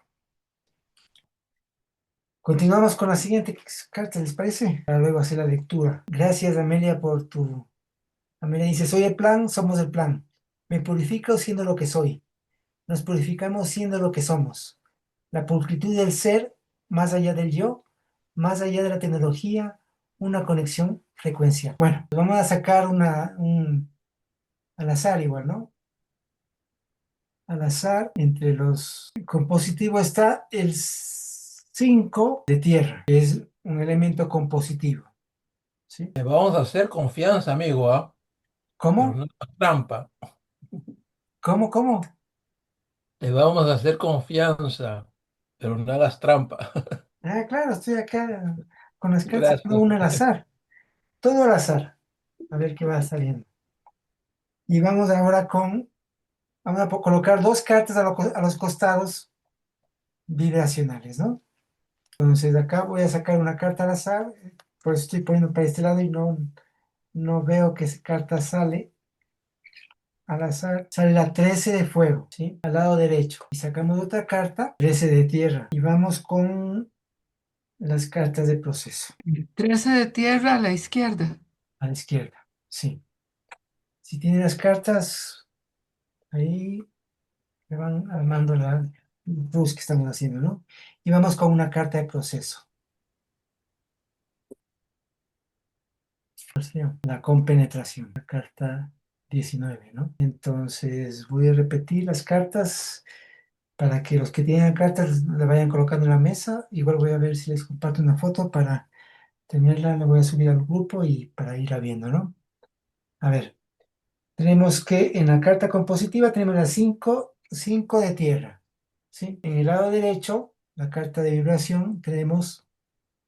Continuamos con la siguiente carta, ¿les parece? Para luego hacer la lectura. Gracias, Amelia, por tu... Amelia dice, soy el plan, somos el plan. Me purifico siendo lo que soy. Nos purificamos siendo lo que somos. La pulcritud del ser, más allá del yo, más allá de la tecnología, una conexión frecuencial. Bueno, pues vamos a sacar al azar igual, ¿no? Al azar, entre los... Compositivo está el 5 de tierra, que es un elemento compositivo. ¿Sí? Le vamos a hacer confianza, amigo, ¿ah? Pero ¿Cómo? no es trampa. ¿Cómo? Le vamos a hacer confianza, pero no hagas trampa. Ah, claro, estoy acá con las cartas sacando Gracias. una al azar. Todo al azar. A ver qué va saliendo. Y vamos ahora vamos a colocar dos cartas a los costados vibracionales, ¿no? Entonces acá voy a sacar una carta al azar, por eso estoy poniendo para este lado y no veo que esa carta sale. Al azar sale la 13 de fuego, ¿sí? Al lado derecho. Y sacamos otra carta, 13 de tierra. Y vamos con las cartas de proceso. 13 de tierra a la izquierda. A la izquierda, sí. Si tienen las cartas, ahí le van armando la luz que estamos haciendo, ¿no? Y vamos con una carta de proceso. La compenetración, la carta 19, ¿no? Entonces voy a repetir las cartas para que los que tienen cartas le vayan colocando en la mesa. Igual voy a ver si les comparto una foto para tenerla, la voy a subir al grupo y para irla viendo, ¿no? A ver, tenemos que en la carta compositiva tenemos las 5 de tierra, ¿sí? En el lado derecho, la carta de vibración, tenemos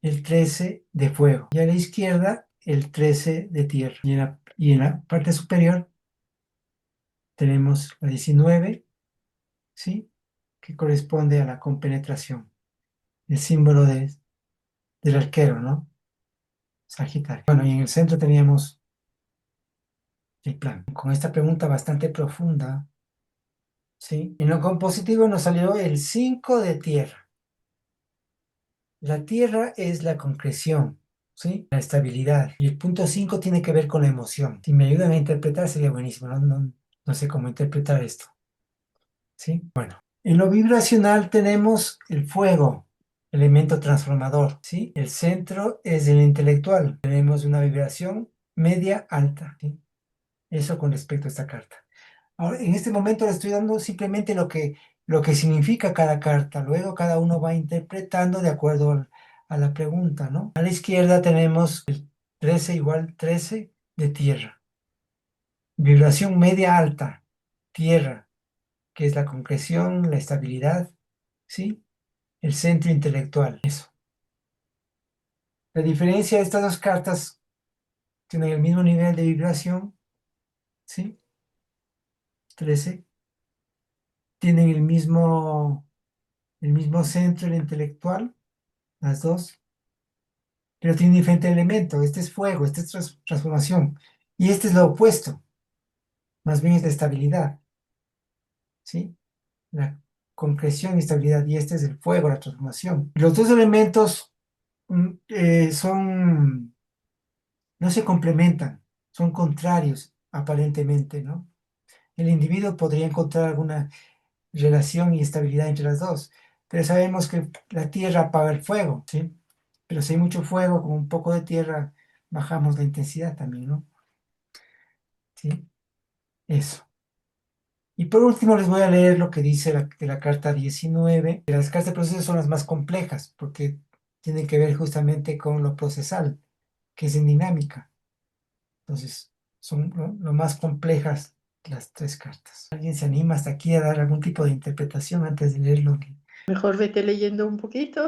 el 13 de fuego. Y a la izquierda, el 13 de tierra. Y en la parte superior, tenemos la 19, ¿sí? Que corresponde a la compenetración. El símbolo del arquero, ¿no? Sagitario. Bueno, y en el centro teníamos el plan. Con esta pregunta bastante profunda, ¿sí? En lo compositivo nos salió el 5 de tierra. La tierra es la concreción, ¿sí? La estabilidad. Y el punto 5 tiene que ver con la emoción. Si me ayudan a interpretar sería buenísimo. No sé cómo interpretar esto, ¿sí? Bueno, en lo vibracional tenemos el fuego, elemento transformador, ¿sí? El centro es el intelectual. Tenemos una vibración media alta, ¿sí? Eso con respecto a esta carta. Ahora, en este momento le estoy dando simplemente lo que significa cada carta. Luego cada uno va interpretando de acuerdo a la pregunta, ¿no? A la izquierda tenemos el 13 igual 13 de tierra. Vibración media alta, tierra, que es la concreción, la estabilidad, ¿sí? El centro intelectual, eso. La diferencia de estas dos cartas tienen el mismo nivel de vibración, ¿sí? 13. Tienen el mismo centro, el intelectual, las dos, pero tienen diferente elemento. Este es fuego, este es transformación, y este es lo opuesto, más bien es la estabilidad, ¿sí? La concreción y estabilidad, y este es el fuego, la transformación. Los dos elementos no se complementan, son contrarios aparentemente, ¿no? El individuo podría encontrar alguna relación y estabilidad entre las dos, pero sabemos que la tierra apaga el fuego, ¿sí? Pero si hay mucho fuego, con un poco de tierra, bajamos la intensidad también, ¿no? ¿Sí? Eso. Y por último les voy a leer lo que dice de la carta 19. Las cartas de proceso son las más complejas porque tienen que ver justamente con lo procesal, que es en dinámica. Entonces, son lo más complejas las tres cartas. ¿Alguien se anima hasta aquí a dar algún tipo de interpretación antes de leerlo? Mejor vete leyendo un poquito.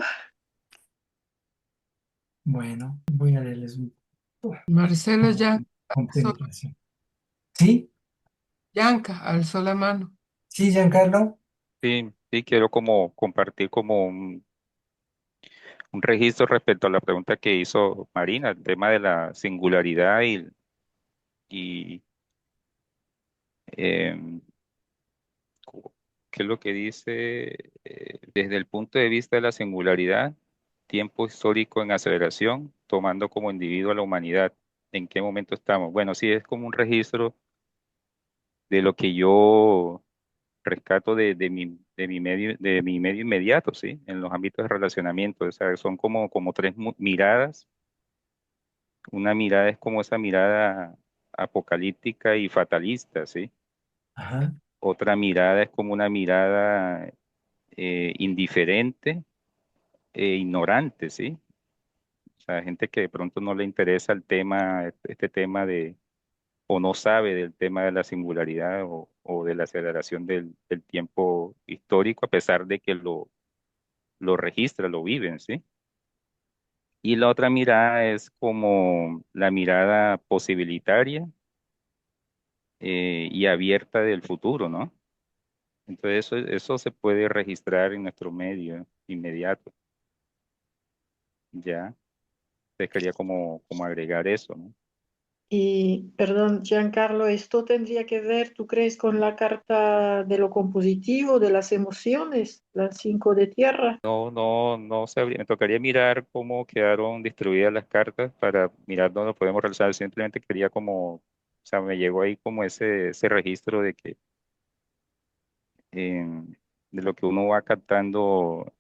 Bueno, voy a leerles un Marcelo ya alzó, contemplación. ¿Sí? Yanka alzó la mano. ¿Sí, Giancarlo? Sí, sí, quiero como compartir como un registro respecto a la pregunta que hizo Marina, el tema de la singularidad y em, ¿qué es lo que dice? Desde el punto de vista de la singularidad, tiempo histórico en aceleración, tomando como individuo a la humanidad. ¿En qué momento estamos? Bueno, sí, es como un registro de lo que yo rescato de mi medio inmediato, ¿sí? En los ámbitos de relacionamiento. O sea, son como tres miradas. Una mirada es como esa mirada apocalíptica y fatalista, ¿sí? Ajá, Otra mirada es como una mirada indiferente e ignorante, ¿sí? O sea, gente que de pronto no le interesa el tema, este tema o no sabe del tema de la singularidad o de la aceleración del tiempo histórico, a pesar de que lo registra, lo viven, ¿sí? Y la otra mirada es como la mirada posibilitaria y abierta del futuro, ¿no? Entonces eso se puede registrar en nuestro medio inmediato, ¿ya? Te quería como agregar eso, ¿no? Y, perdón, Giancarlo, ¿esto tendría que ver, tú crees, con la carta de lo compositivo, de las emociones, las 5 de tierra? No sabría, me tocaría mirar cómo quedaron distribuidas las cartas para mirar dónde lo podemos realizar. Simplemente quería o sea, me llegó ahí como ese registro de que, eh, de lo que uno va captando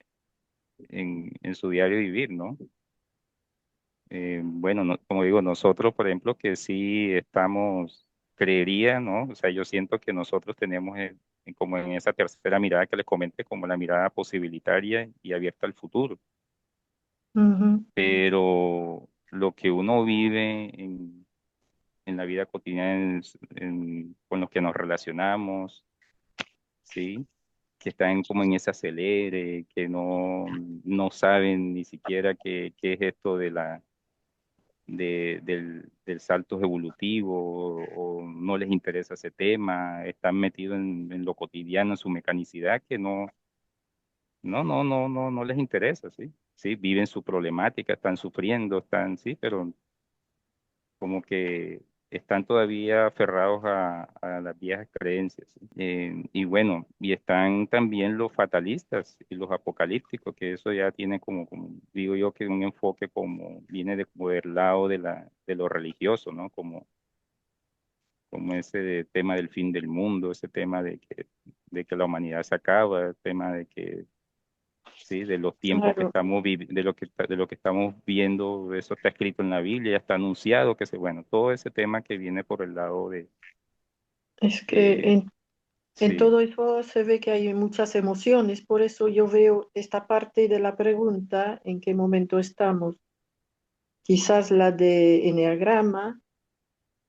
en su diario vivir, ¿no? Bueno, como digo, nosotros, por ejemplo, que sí creería, ¿no? O sea, yo siento que nosotros tenemos como en esa tercera mirada que les comenté, como la mirada posibilitaria y abierta al futuro. Ujú. Pero lo que uno vive en la vida cotidiana, con los que nos relacionamos, ¿sí? Que están como en ese acelere, que no saben ni siquiera qué es esto del salto evolutivo o no les interesa ese tema, están metidos en lo cotidiano, en su mecanicidad, que no les interesa, ¿sí? Sí, viven su problemática, están sufriendo, sí, pero como que están todavía aferrados a las viejas creencias, ¿sí? Y bueno, y están también los fatalistas y los apocalípticos, que eso ya tiene como digo yo, que un enfoque viene como del lado de lo religioso, ¿no? Como ese tema del fin del mundo, ese tema de que la humanidad se acaba, el tema de que sí, de los tiempos que Claro, estamos de lo que estamos viendo, eso está escrito en la Biblia, ya está anunciado, bueno, todo ese tema que viene por el lado es que de en sí, todo eso se ve que hay muchas emociones, por eso yo veo esta parte de la pregunta, ¿en qué momento estamos? Quizás la de eneagrama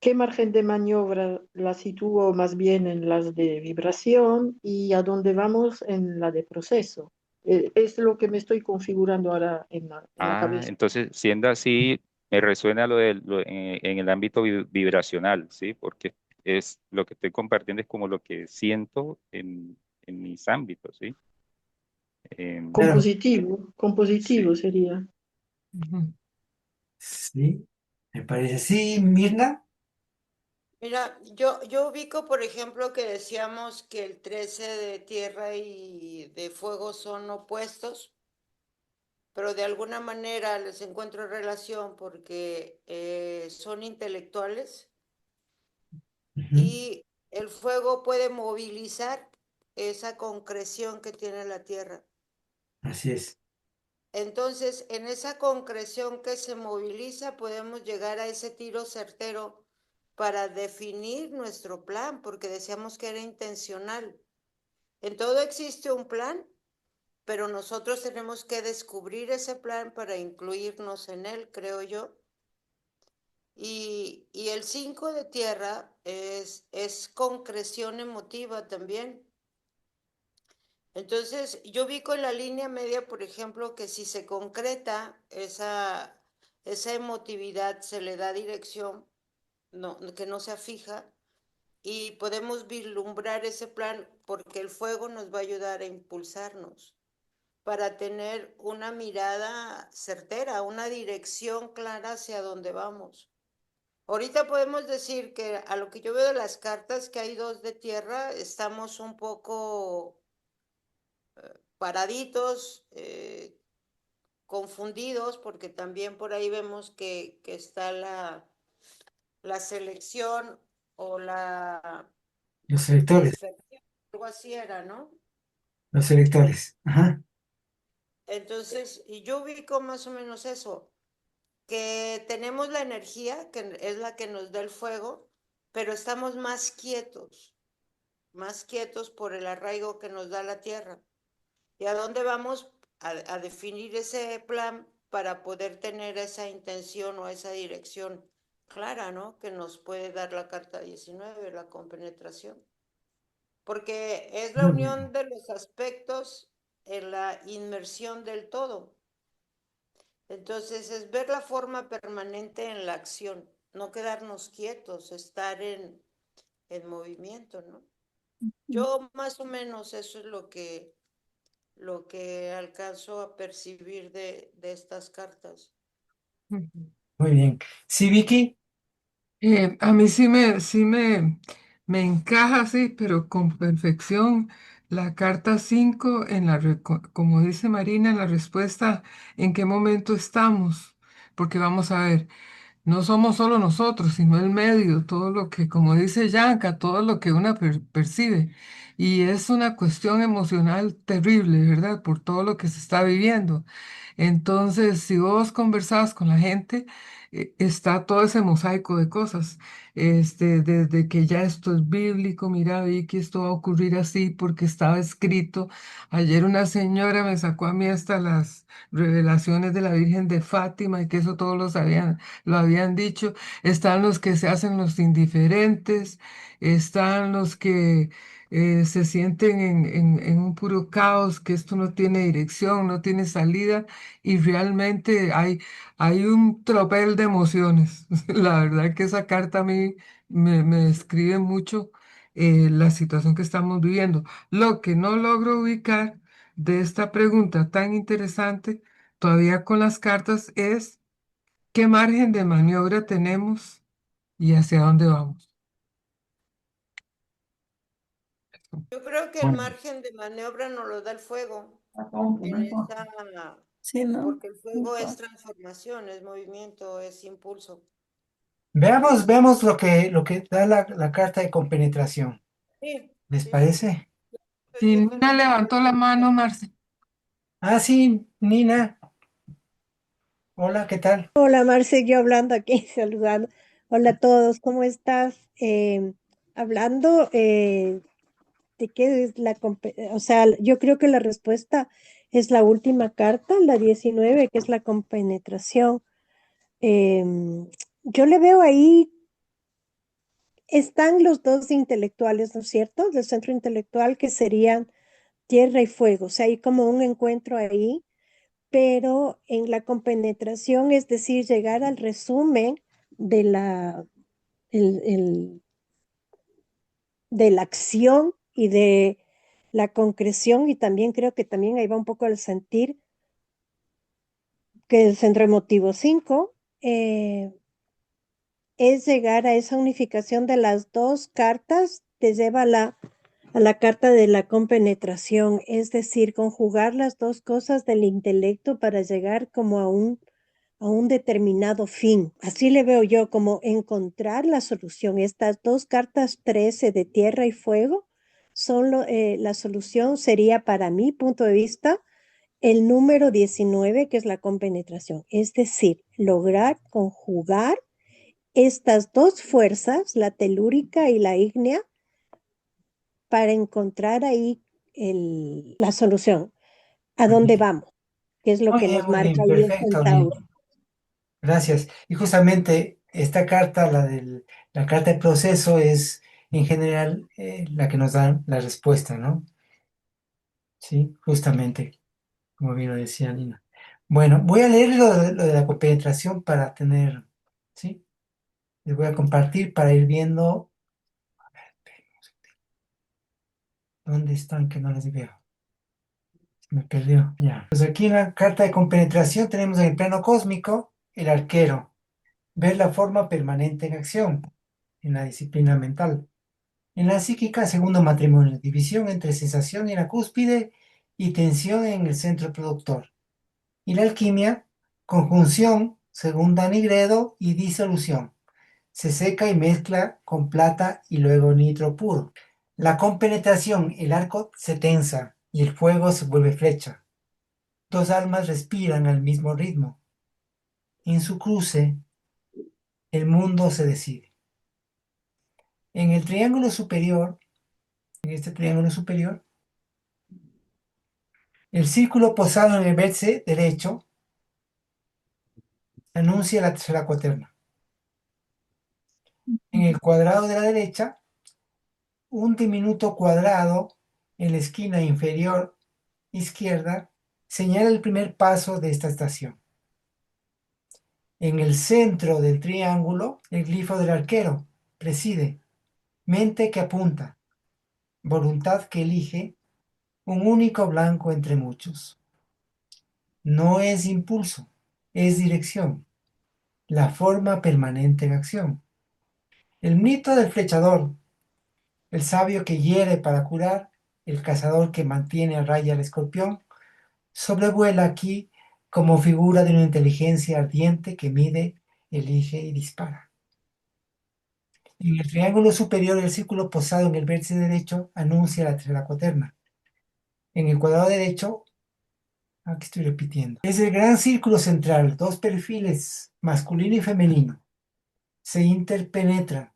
¿Qué margen de maniobra la sitúo más bien en las de vibración y a dónde vamos en la de proceso? Es lo que me estoy configurando ahora en la Ah, cabeza. entonces, siendo así, me resuena en el ámbito vibracional, ¿sí? Porque es lo que estoy compartiendo es como lo que siento en mis ámbitos, ¿sí? Claro, Compositivo Sí. sería. Ujú. sí, me parece. Sí, Mirna. Mira, yo ubico, por ejemplo, que decíamos que el 13 de tierra y de fuego son opuestos, pero de alguna manera les encuentro relación porque son intelectuales Ujú, y el fuego puede movilizar esa concreción que tiene la tierra. así es. Entonces, en esa concreción que se moviliza, podemos llegar a ese tiro certero para definir nuestro plan, porque decíamos que era intencional. En todo existe un plan, pero nosotros tenemos que descubrir ese plan para incluirnos en él, creo yo. Y el 5 de tierra es concreción emotiva también. Entonces, yo vi con la línea media, por ejemplo, que si se concreta esa emotividad, se le da dirección, no, que no sea fija, y podemos vislumbrar ese plan porque el fuego nos va a ayudar a impulsarnos para tener una mirada certera, una dirección clara hacia dónde vamos. Ahorita podemos decir que a lo que yo veo de las cartas, que hay dos de tierra, estamos un poco paraditos, confundidos, porque también por ahí vemos que está la selección o la Los electores, dispersión, algo así era, ¿no? los electores. Ajá. Entonces, y yo ubico más o menos eso, que tenemos la energía, que es la que nos da el fuego, pero estamos más quietos por el arraigo que nos da la tierra. ¿Y a dónde vamos? A definir ese plan para poder tener esa intención o esa dirección clara, ¿no? Que nos puede dar la carta 19, la compenetración. Porque es la Muy bien. unión de los aspectos en la inmersión del todo. Entonces es ver la forma permanente en la acción, no quedarnos quietos, estar en movimiento, ¿no? Yo más o menos eso es lo que alcanzo a percibir de estas cartas. Ujú. Muy bien. Sí, Vicky. A mí me encaja así, pero con perfección la carta 5 en como dice Marina, en la respuesta, ¿en qué momento estamos? Porque vamos a ver. No somos solo nosotros, sino el medio, todo lo que, como dice Yanka, todo lo que una percibe. Y es una cuestión emocional terrible, ¿verdad? Por todo lo que se está viviendo. Entonces, si vos conversás con la gente, está todo ese mosaico de cosas. Desde que ya esto es bíblico, mira, vi que esto va a ocurrir así porque estaba escrito. Ayer una señora me sacó a mí hasta las revelaciones de la Virgen de Fátima y que eso todos lo habían dicho. Están los que se hacen los indiferentes, están los que se sienten en un puro caos, que esto no tiene dirección, no tiene salida y realmente hay un tropel de emociones. La verdad que esa carta a mí me describe mucho la situación que estamos viviendo. Lo que no logro ubicar de esta pregunta tan interesante todavía con las cartas es qué margen de maniobra tenemos y hacia dónde vamos. Yo creo que el Bueno, margen de maniobra nos lo da el fuego en esa, Sí, ¿no? porque el fuego es transformación, es movimiento, es impulso. veamos lo que da la carta de compenetración. Sí, ¿Les sí, sí. parece? Estoy Si viendo en Nina el libro. levantó la mano, Marce. Ah, sí, Nina. Hola, ¿qué tal? Hola Marce, yo hablando aquí, saludando. Hola a todos, ¿cómo estás? Hablando de qué es o sea, yo creo que la respuesta es la última carta, la 19, que es la compenetración. Yo le veo ahí están los dos intelectuales, ¿no es cierto? Del centro intelectual que serían tierra y fuego. O sea, hay como un encuentro ahí, pero en la compenetración, es decir, llegar al resumen de el- de la acción y de la concreción, y también creo que también ahí va un poco el sentir, que el centro emotivo 5 es llegar a esa unificación de las dos cartas, te lleva a la carta de la compenetración, es decir, conjugar las dos cosas del intelecto para llegar como a un determinado fin. Así le veo yo, como encontrar la solución. Estas dos cartas 13 de tierra y fuego son la solución, sería para mi punto de vista el número 19, que es la compenetración. Es decir, lograr conjugar estas dos fuerzas, la telúrica y la ígnea, para encontrar ahí la solución. ¿A dónde vamos? ¿Qué es lo que nos Muy marca bien, ahí el perfecto, centauro? Lina. Gracias. Y justamente esta carta, la carta de proceso, es en general la que nos da la respuesta, ¿no? Sí, justamente, como bien lo decía Lina. Bueno, voy a leer lo de la compenetración para tener, ¿sí? Les voy a compartir para ir viendo dónde están, que no les veo. Se me perdió. Ya. Pues aquí en la carta de compenetración tenemos en el plano cósmico el arquero, ver la forma permanente en acción, en la disciplina mental. En la psíquica, segundo matrimonio, división entre sensación en la cúspide y tensión en el centro productor. Y la alquimia, conjunción, según Danigredo, y disolución. Se seca y mezcla con plata y luego nitro puro. La compenetración, el arco se tensa y el fuego se vuelve flecha. Dos almas respiran al mismo ritmo. En su cruce, el mundo se decide. En el triángulo superior, en este triángulo superior, el círculo posado en el vértice derecho anuncia la tercera cuaterna. En el cuadrado de la derecha, un diminuto cuadrado en la esquina inferior izquierda señala el primer paso de esta estación. En el centro del triángulo, el glifo del arquero preside, mente que apunta, voluntad que elige, un único blanco entre muchos. No es impulso, es dirección, la forma permanente en acción. El mito del flechador, el sabio que hiere para curar, el cazador que mantiene a raya al escorpión, sobrevuela aquí como figura de una inteligencia ardiente que mide, elige y dispara. En el triángulo superior, el círculo posado en el vértice derecho anuncia la tercera cuaterna. En el cuadrado derecho, aquí estoy repitiendo, es el gran círculo central, dos perfiles, masculino y femenino. Se interpenetran.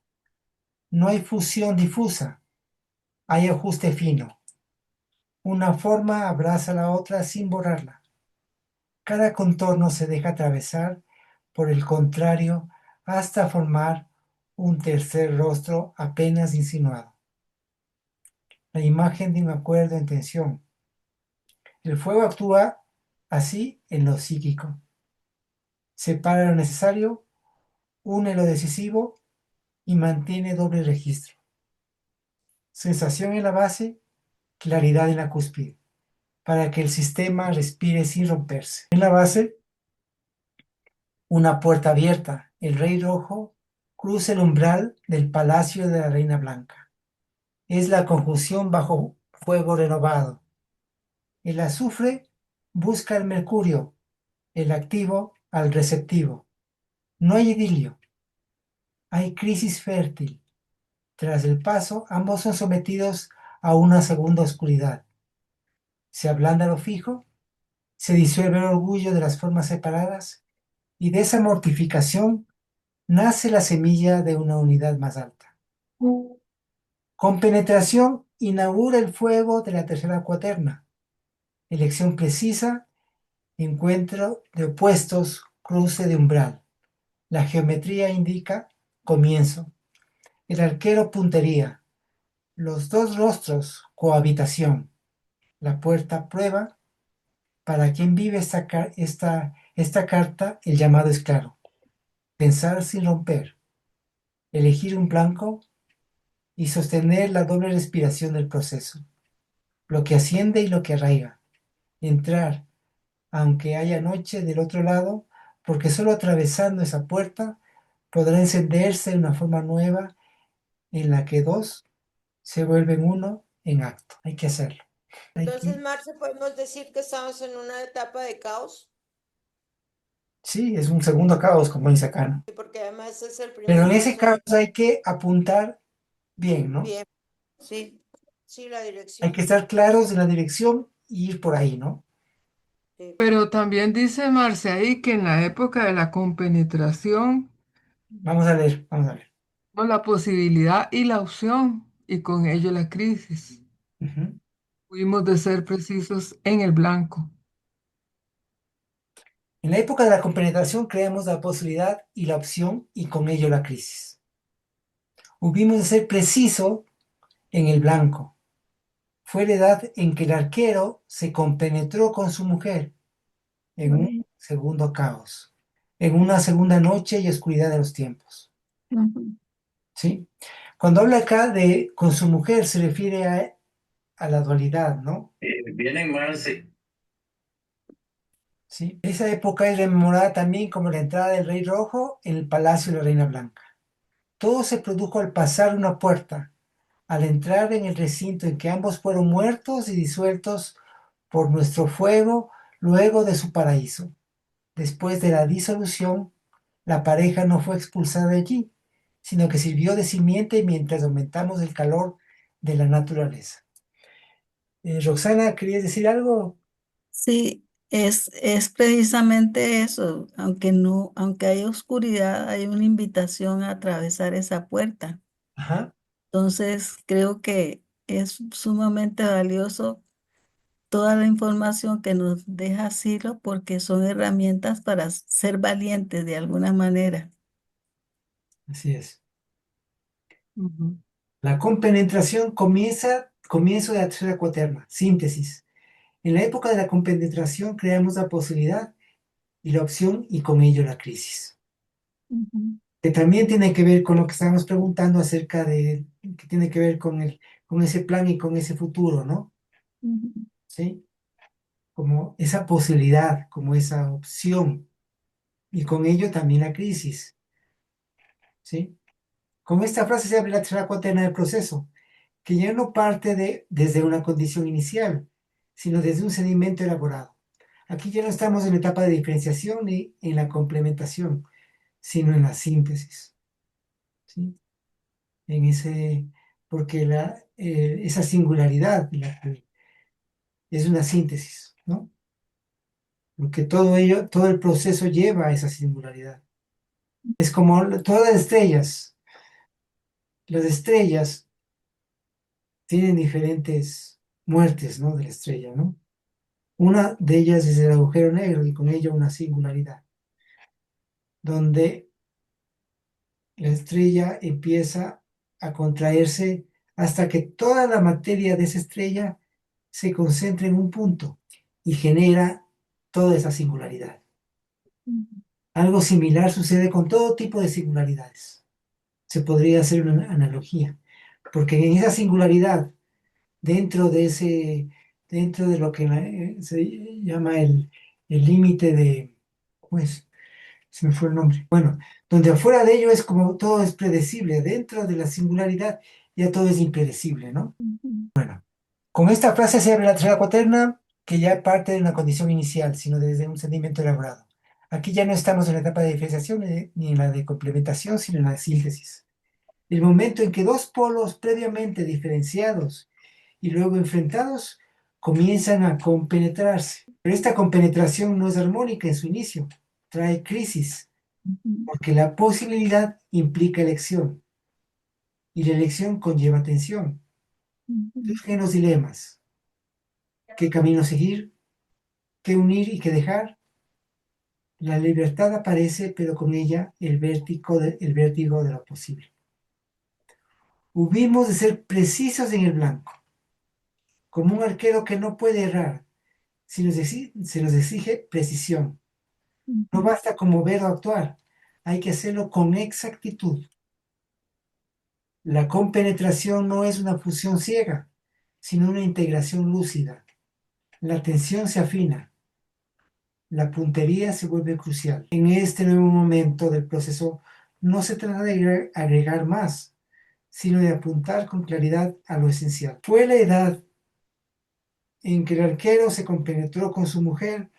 No hay fusión difusa, hay ajuste fino. Una forma abraza a la otra sin borrarla. Cada contorno se deja atravesar por el contrario hasta formar un tercer rostro apenas insinuado. La imagen de un acuerdo en tensión. El fuego actúa así en lo psíquico. Separa lo necesario, une lo decisivo y mantiene doble registro. Sensación en la base, claridad en la cúspide, para que el sistema respire sin romperse. En la base, una puerta abierta. El rey rojo cruza el umbral del palacio de la reina blanca. Es la conjunción bajo fuego renovado. El azufre busca al mercurio, el activo al receptivo. No hay idilio, hay crisis fértil. Tras el paso, ambos son sometidos a una segunda oscuridad. Se ablanda lo fijo, se disuelve el orgullo de las formas separadas, y de esa mortificación nace la semilla de una unidad más alta. Con penetración inaugura el fuego de la tercera cuaterna. Elección precisa, encuentro de opuestos, cruce de umbral. La geometría indica comienzo. El arquero puntería. Los dos rostros cohabitación. La puerta prueba. Para quien vive esta carta, el llamado es claro. Pensar sin romper. Elegir un blanco y sostener la doble respiración del proceso. Lo que asciende y lo que arraiga. Entrar, aunque haya noche del otro lado, porque solo atravesando esa puerta podrá encenderse una forma nueva en la que dos se vuelven uno en acto. Hay que hacerlo. Entonces, Marce, podemos decir que estamos en una etapa de caos, Sí, es un segundo caos, como dice acá, ¿no? porque además es el Pero primer en ese paso. caos hay que apuntar bien, ¿no? Bien, sí, sí, la Hay dirección. que estar claros en la dirección y ir por ahí, ¿no? Sí. Pero también dice Marce ahí que en la época de la compenetración, Vamos a ver, vamos a ver. la posibilidad y la opción, y con ello la crisis. Ujú. Fuimos de ser precisos en el blanco. En la época de la compenetración creamos la posibilidad y la opción y con ello la crisis. Hubimos de ser preciso en el blanco. Fue la edad en que el arquero se compenetró con su mujer en un segundo caos, en una segunda noche y oscuridad de los tiempos. Ujú. ¿Sí? Cuando habla acá de con su mujer se refiere a la dualidad, ¿no? Vienen más, ¿Sí? Esa época es rememorada también como la entrada del Rey Rojo en el Palacio de la Reina Blanca. Todo se produjo al pasar una puerta, al entrar en el recinto en que ambos fueron muertos y disueltos por nuestro fuego luego de su paraíso. Después de la disolución, la pareja no fue expulsada de allí, sino que sirvió de simiente mientras aumentamos el calor de la naturaleza. Roxana, ¿querías decir algo? Sí, es precisamente eso. Aunque no, aunque hay oscuridad, hay una invitación a atravesar esa puerta. Ajá, Entonces, creo que es sumamente valioso toda la información que nos deja Silo porque son herramientas para ser valientes de alguna manera. así es. Ujú. La compenetración comienzo de la tercera cuaterna, síntesis. En la época de la compenetración creamos la posibilidad y la opción y con ello la crisis. Ujú, Que también tiene que ver con lo que estábamos preguntando acerca de, que tiene que ver con ese plan y con ese futuro, ¿no? ujú, ¿Sí? Como esa posibilidad, como esa opción y con ello también la crisis, ¿sí? Con esta frase se abre la tercera cuaterna del proceso, que ya no parte desde una condición inicial, sino desde un sedimento elaborado. Aquí ya no estamos en la etapa de diferenciación ni en la complementación, sino en la síntesis, ¿sí? En ese, porque esa singularidad es una síntesis, ¿no? Porque todo ello, todo el proceso lleva a esa singularidad. Es como todas las estrellas. Las estrellas tienen diferentes muertes, ¿no? De la estrella, ¿no? Una de ellas es el agujero negro y con ello una singularidad, donde la estrella empieza a contraerse hasta que toda la materia de esa estrella se concentra en un punto y genera toda esa singularidad. ujú, Algo similar sucede con todo tipo de singularidades. Se podría hacer una analogía, porque en esa singularidad, dentro de dentro de lo que se llama el límite de, pues, se me fue el nombre. Bueno, donde afuera de ello es como todo es predecible, dentro de la singularidad ya todo es impredecible, ¿no? ujú, Con esta frase se abre la tercera cuaterna, que ya parte de una condición inicial, sino desde un sentimiento elaborado. Aquí ya no estamos en la etapa de diferenciación ni en la de complementación, sino en la de síntesis. El momento en que dos polos previamente diferenciados y luego enfrentados comienzan a compenetrarse. Pero esta compenetración no es armónica en su inicio, trae crisis, ujú, porque la posibilidad implica elección y la elección conlleva tensión. ujú, Surgen los dilemas: ¿qué camino seguir? ¿Qué unir y qué dejar? La libertad aparece, pero con ella el vértigo de lo posible. Hubimos de ser precisos en el blanco, como un arquero que no puede errar, se nos exige precisión. No basta con mover o actuar, hay que hacerlo con exactitud. La compenetración no es una fusión ciega, sino una integración lúcida. La atención se afina, la puntería se vuelve crucial. En este nuevo momento del proceso no se trata de agregar más, sino de apuntar con claridad a lo esencial. Fue la edad en que el arquero se compenetró con su mujer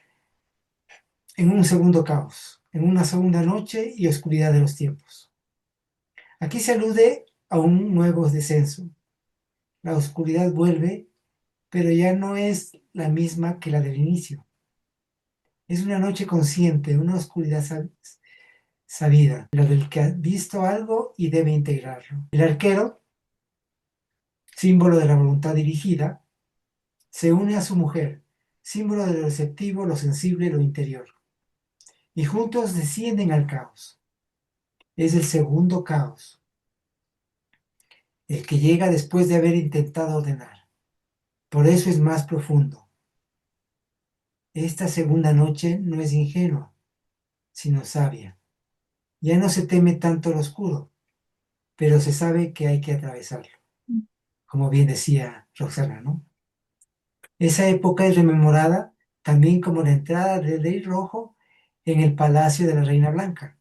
en un segundo caos, en una segunda noche y oscuridad de los tiempos. Aquí se alude a un nuevo descenso. La oscuridad vuelve, pero ya no es la misma que la del inicio. Es una noche consciente, una oscuridad sabida, la del que ha visto algo y debe integrarlo. El arquero, símbolo de la voluntad dirigida, se une a su mujer, símbolo de lo receptivo, lo sensible, lo interior. Y juntos descienden al caos. Es el segundo caos, el que llega después de haber intentado ordenar. Por eso es más profundo. Esta segunda noche no es ingenua, sino sabia. Ya no se teme tanto lo oscuro, pero se sabe que hay que atravesarlo, como bien decía Roxana, ¿no? Esa época es rememorada también como la entrada del rey rojo en el palacio de la reina blanca.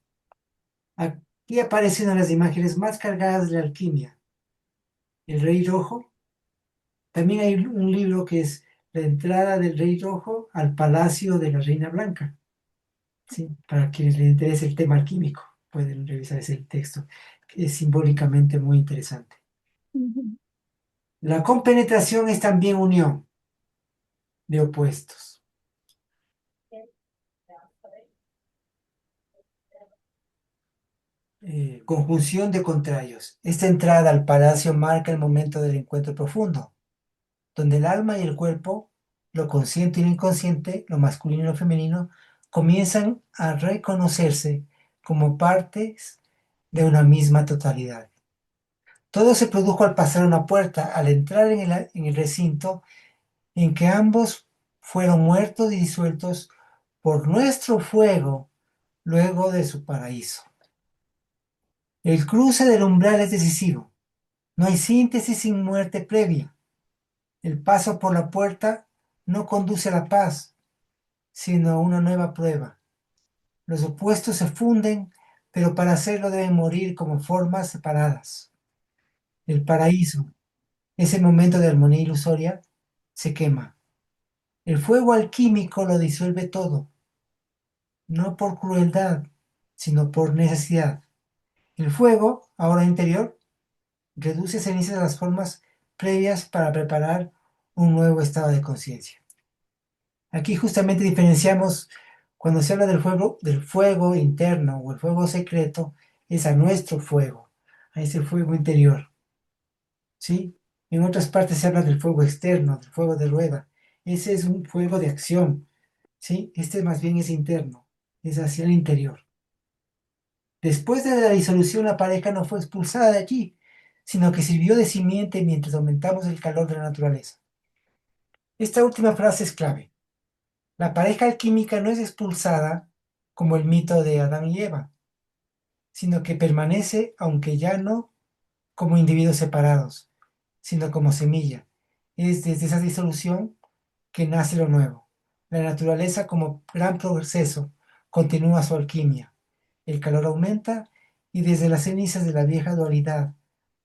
Aquí aparece una de las imágenes más cargadas de la alquimia. El rey rojo. También hay un libro que es La entrada del rey rojo al palacio de la reina blanca. ¿Sí? Para quienes les interese el tema alquímico, pueden revisar ese texto, que es simbólicamente muy interesante. La compenetración es también unión de opuestos. Conjunción de contrarios. Esta entrada al palacio marca el momento del encuentro profundo, donde el alma y el cuerpo, lo consciente y lo inconsciente, lo masculino y lo femenino, comienzan a reconocerse como partes de una misma totalidad. Todo se produjo al pasar una puerta, al entrar en el recinto en que ambos fueron muertos y disueltos por nuestro fuego luego de su paraíso. El cruce del umbral es decisivo. No hay síntesis sin muerte previa. El paso por la puerta no conduce a la paz, sino a una nueva prueba. Los opuestos se funden, pero para hacerlo deben morir como formas separadas. El paraíso, ese momento de armonía ilusoria, se quema. El fuego alquímico lo disuelve todo, no por crueldad, sino por necesidad. El fuego, ahora interior, reduce cenizas a las formas previas para preparar un nuevo estado de conciencia. Aquí justamente diferenciamos cuando se habla del fuego interno o el fuego secreto, es a nuestro fuego, a ese fuego interior. ¿Sí? En otras partes se habla del fuego externo, del fuego de rueda. Ese es un fuego de acción. ¿Sí? Este más bien es interno, es hacia el interior. Después de la disolución, la pareja no fue expulsada de allí, sino que sirvió de simiente mientras aumentamos el calor de la naturaleza. Esta última frase es clave. La pareja alquímica no es expulsada como el mito de Adán y Eva, sino que permanece, aunque ya no como individuos separados, sino como semilla. Es desde esa disolución que nace lo nuevo. La naturaleza, como gran proceso, continúa su alquimia. El calor aumenta y desde las cenizas de la vieja dualidad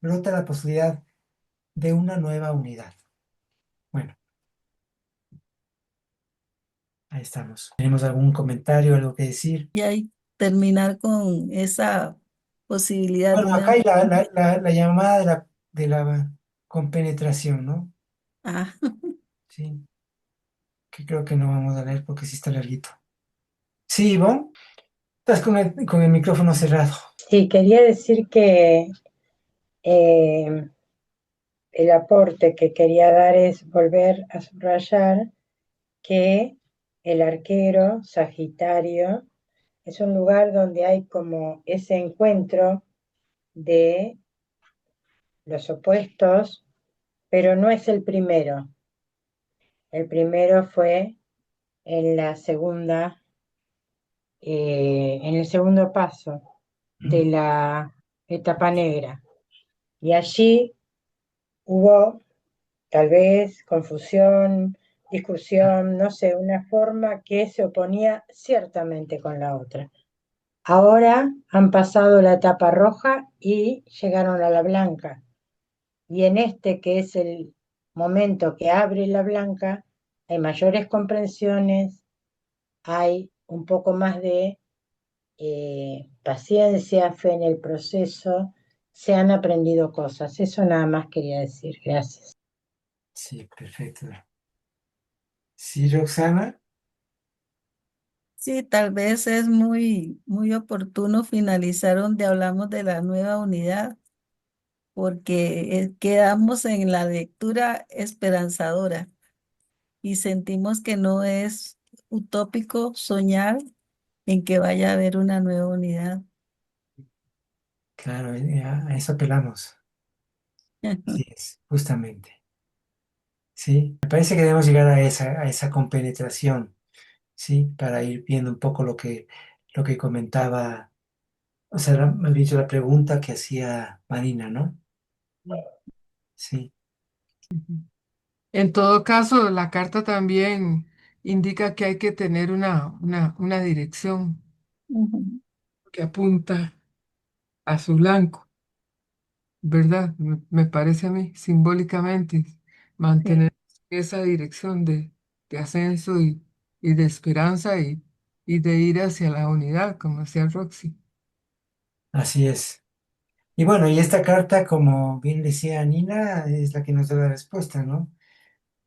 brota la posibilidad de una nueva unidad. Bueno, ahí estamos. ¿Tenemos algún comentario, algo que decir? Y ahí terminar con esa posibilidad de Bueno, una... acá hay la llamada de la compenetración, ¿no? Ah, Sí, que creo que no vamos a leer porque sí está larguito. Sí, Ivonne, estás con el micrófono cerrado. Sí, quería decir que el aporte que quería dar es volver a subrayar que el arquero, Sagitario, es un lugar donde hay como ese encuentro de los opuestos, pero no es el primero. El primero fue en la segunda, en el segundo paso de la etapa negra. Y allí hubo tal vez confusión, discusión, no sé, una forma que se oponía ciertamente con la otra. Ahora han pasado la etapa roja y llegaron a la blanca. Y en este, que es el momento que abre la blanca, hay mayores comprensiones, hay un poco más de paciencia, fe en el proceso, se han aprendido cosas. Eso nada más quería decir. Gracias. Sí, perfecto. Sí, Roxana. Sí, tal vez es muy oportuno finalizar donde hablamos de la nueva unidad, porque quedamos en la lectura esperanzadora y sentimos que no es utópico soñar en que vaya a haber una nueva unidad. Claro, a eso apelamos. Así es, justamente. Sí, me parece que debemos llegar a esa compenetración, ¿sí? Para ir viendo un poco lo que comentaba, o sea, me ha dicho la pregunta que hacía Marina, ¿no? Sí, En todo caso, la carta también indica que hay que tener una dirección Ujú. que apunta a su blanco, ¿verdad? Me parece a mí, simbólicamente, Sí. mantener esa dirección de ascenso y de esperanza y de ir hacia la unidad, como decía Roxy. así es. Y bueno, y esta carta, como bien decía Nina, es la que nos da la respuesta, ¿no?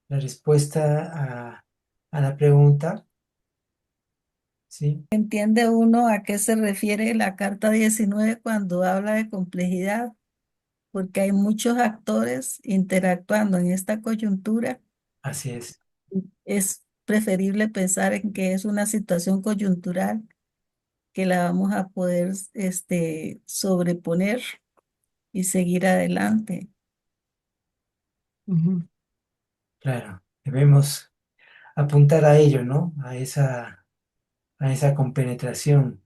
La respuesta a la pregunta, ¿sí? ¿Entiende uno a qué se refiere la carta 19 cuando habla de complejidad? Porque hay muchos actores interactuando en esta coyuntura. Así es, Es preferible pensar en que es una situación coyuntural que la vamos a poder sobreponer y seguir adelante. Ujú. claro. Debemos apuntar a ello, ¿no? A esa compenetración.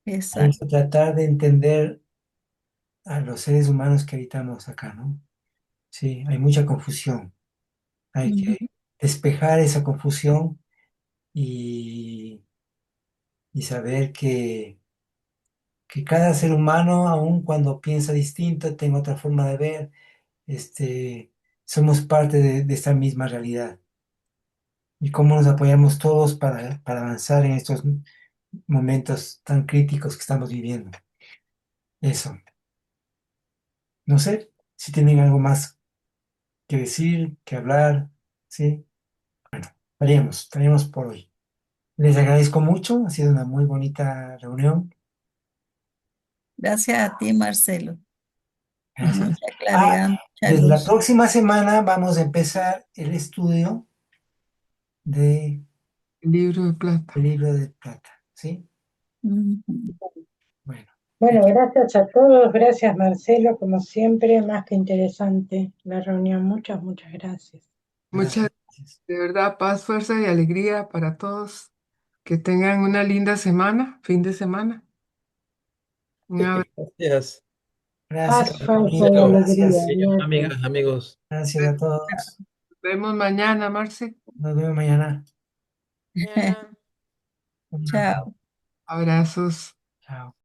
Hay Exacto. que tratar de entender a los seres humanos que habitamos acá, ¿no? Sí, hay mucha confusión. Hay Ujú. que despejar esa confusión y, y saber que cada ser humano, aun cuando piensa distinto, tenga otra forma de ver, somos parte de esta misma realidad. Y cómo nos apoyamos todos para avanzar en estos momentos tan críticos que estamos viviendo. Eso. No sé si tienen algo más que decir, que hablar, ¿sí? Estaríamos por hoy. Les agradezco mucho, ha sido una muy bonita reunión. Gracias a ti, Marcelo, y Gracias. mucha Ah, claridad, mucha desde la luz. próxima semana vamos a empezar el estudio del Libro de plata. libro de plata, ¿sí? Ujú. Bueno, Bueno, gracias a todos. Gracias, Marcelo, como siempre. Más que interesante la reunión. Muchas, muchas gracias. Muchas, gracias. de verdad, paz, fuerza y alegría para todos. Que tengan una linda semana, fin de semana. Un abrazo. Gracias. Gracias, Paz, fuerza y Marina, Marcelo, alegría. gracias. Gracias. amigas, amigos. Gracias a todos. Nos vemos mañana, Marce. Nos vemos mañana. Mañana. Un abrazo. Chao. Abrazos. Chao.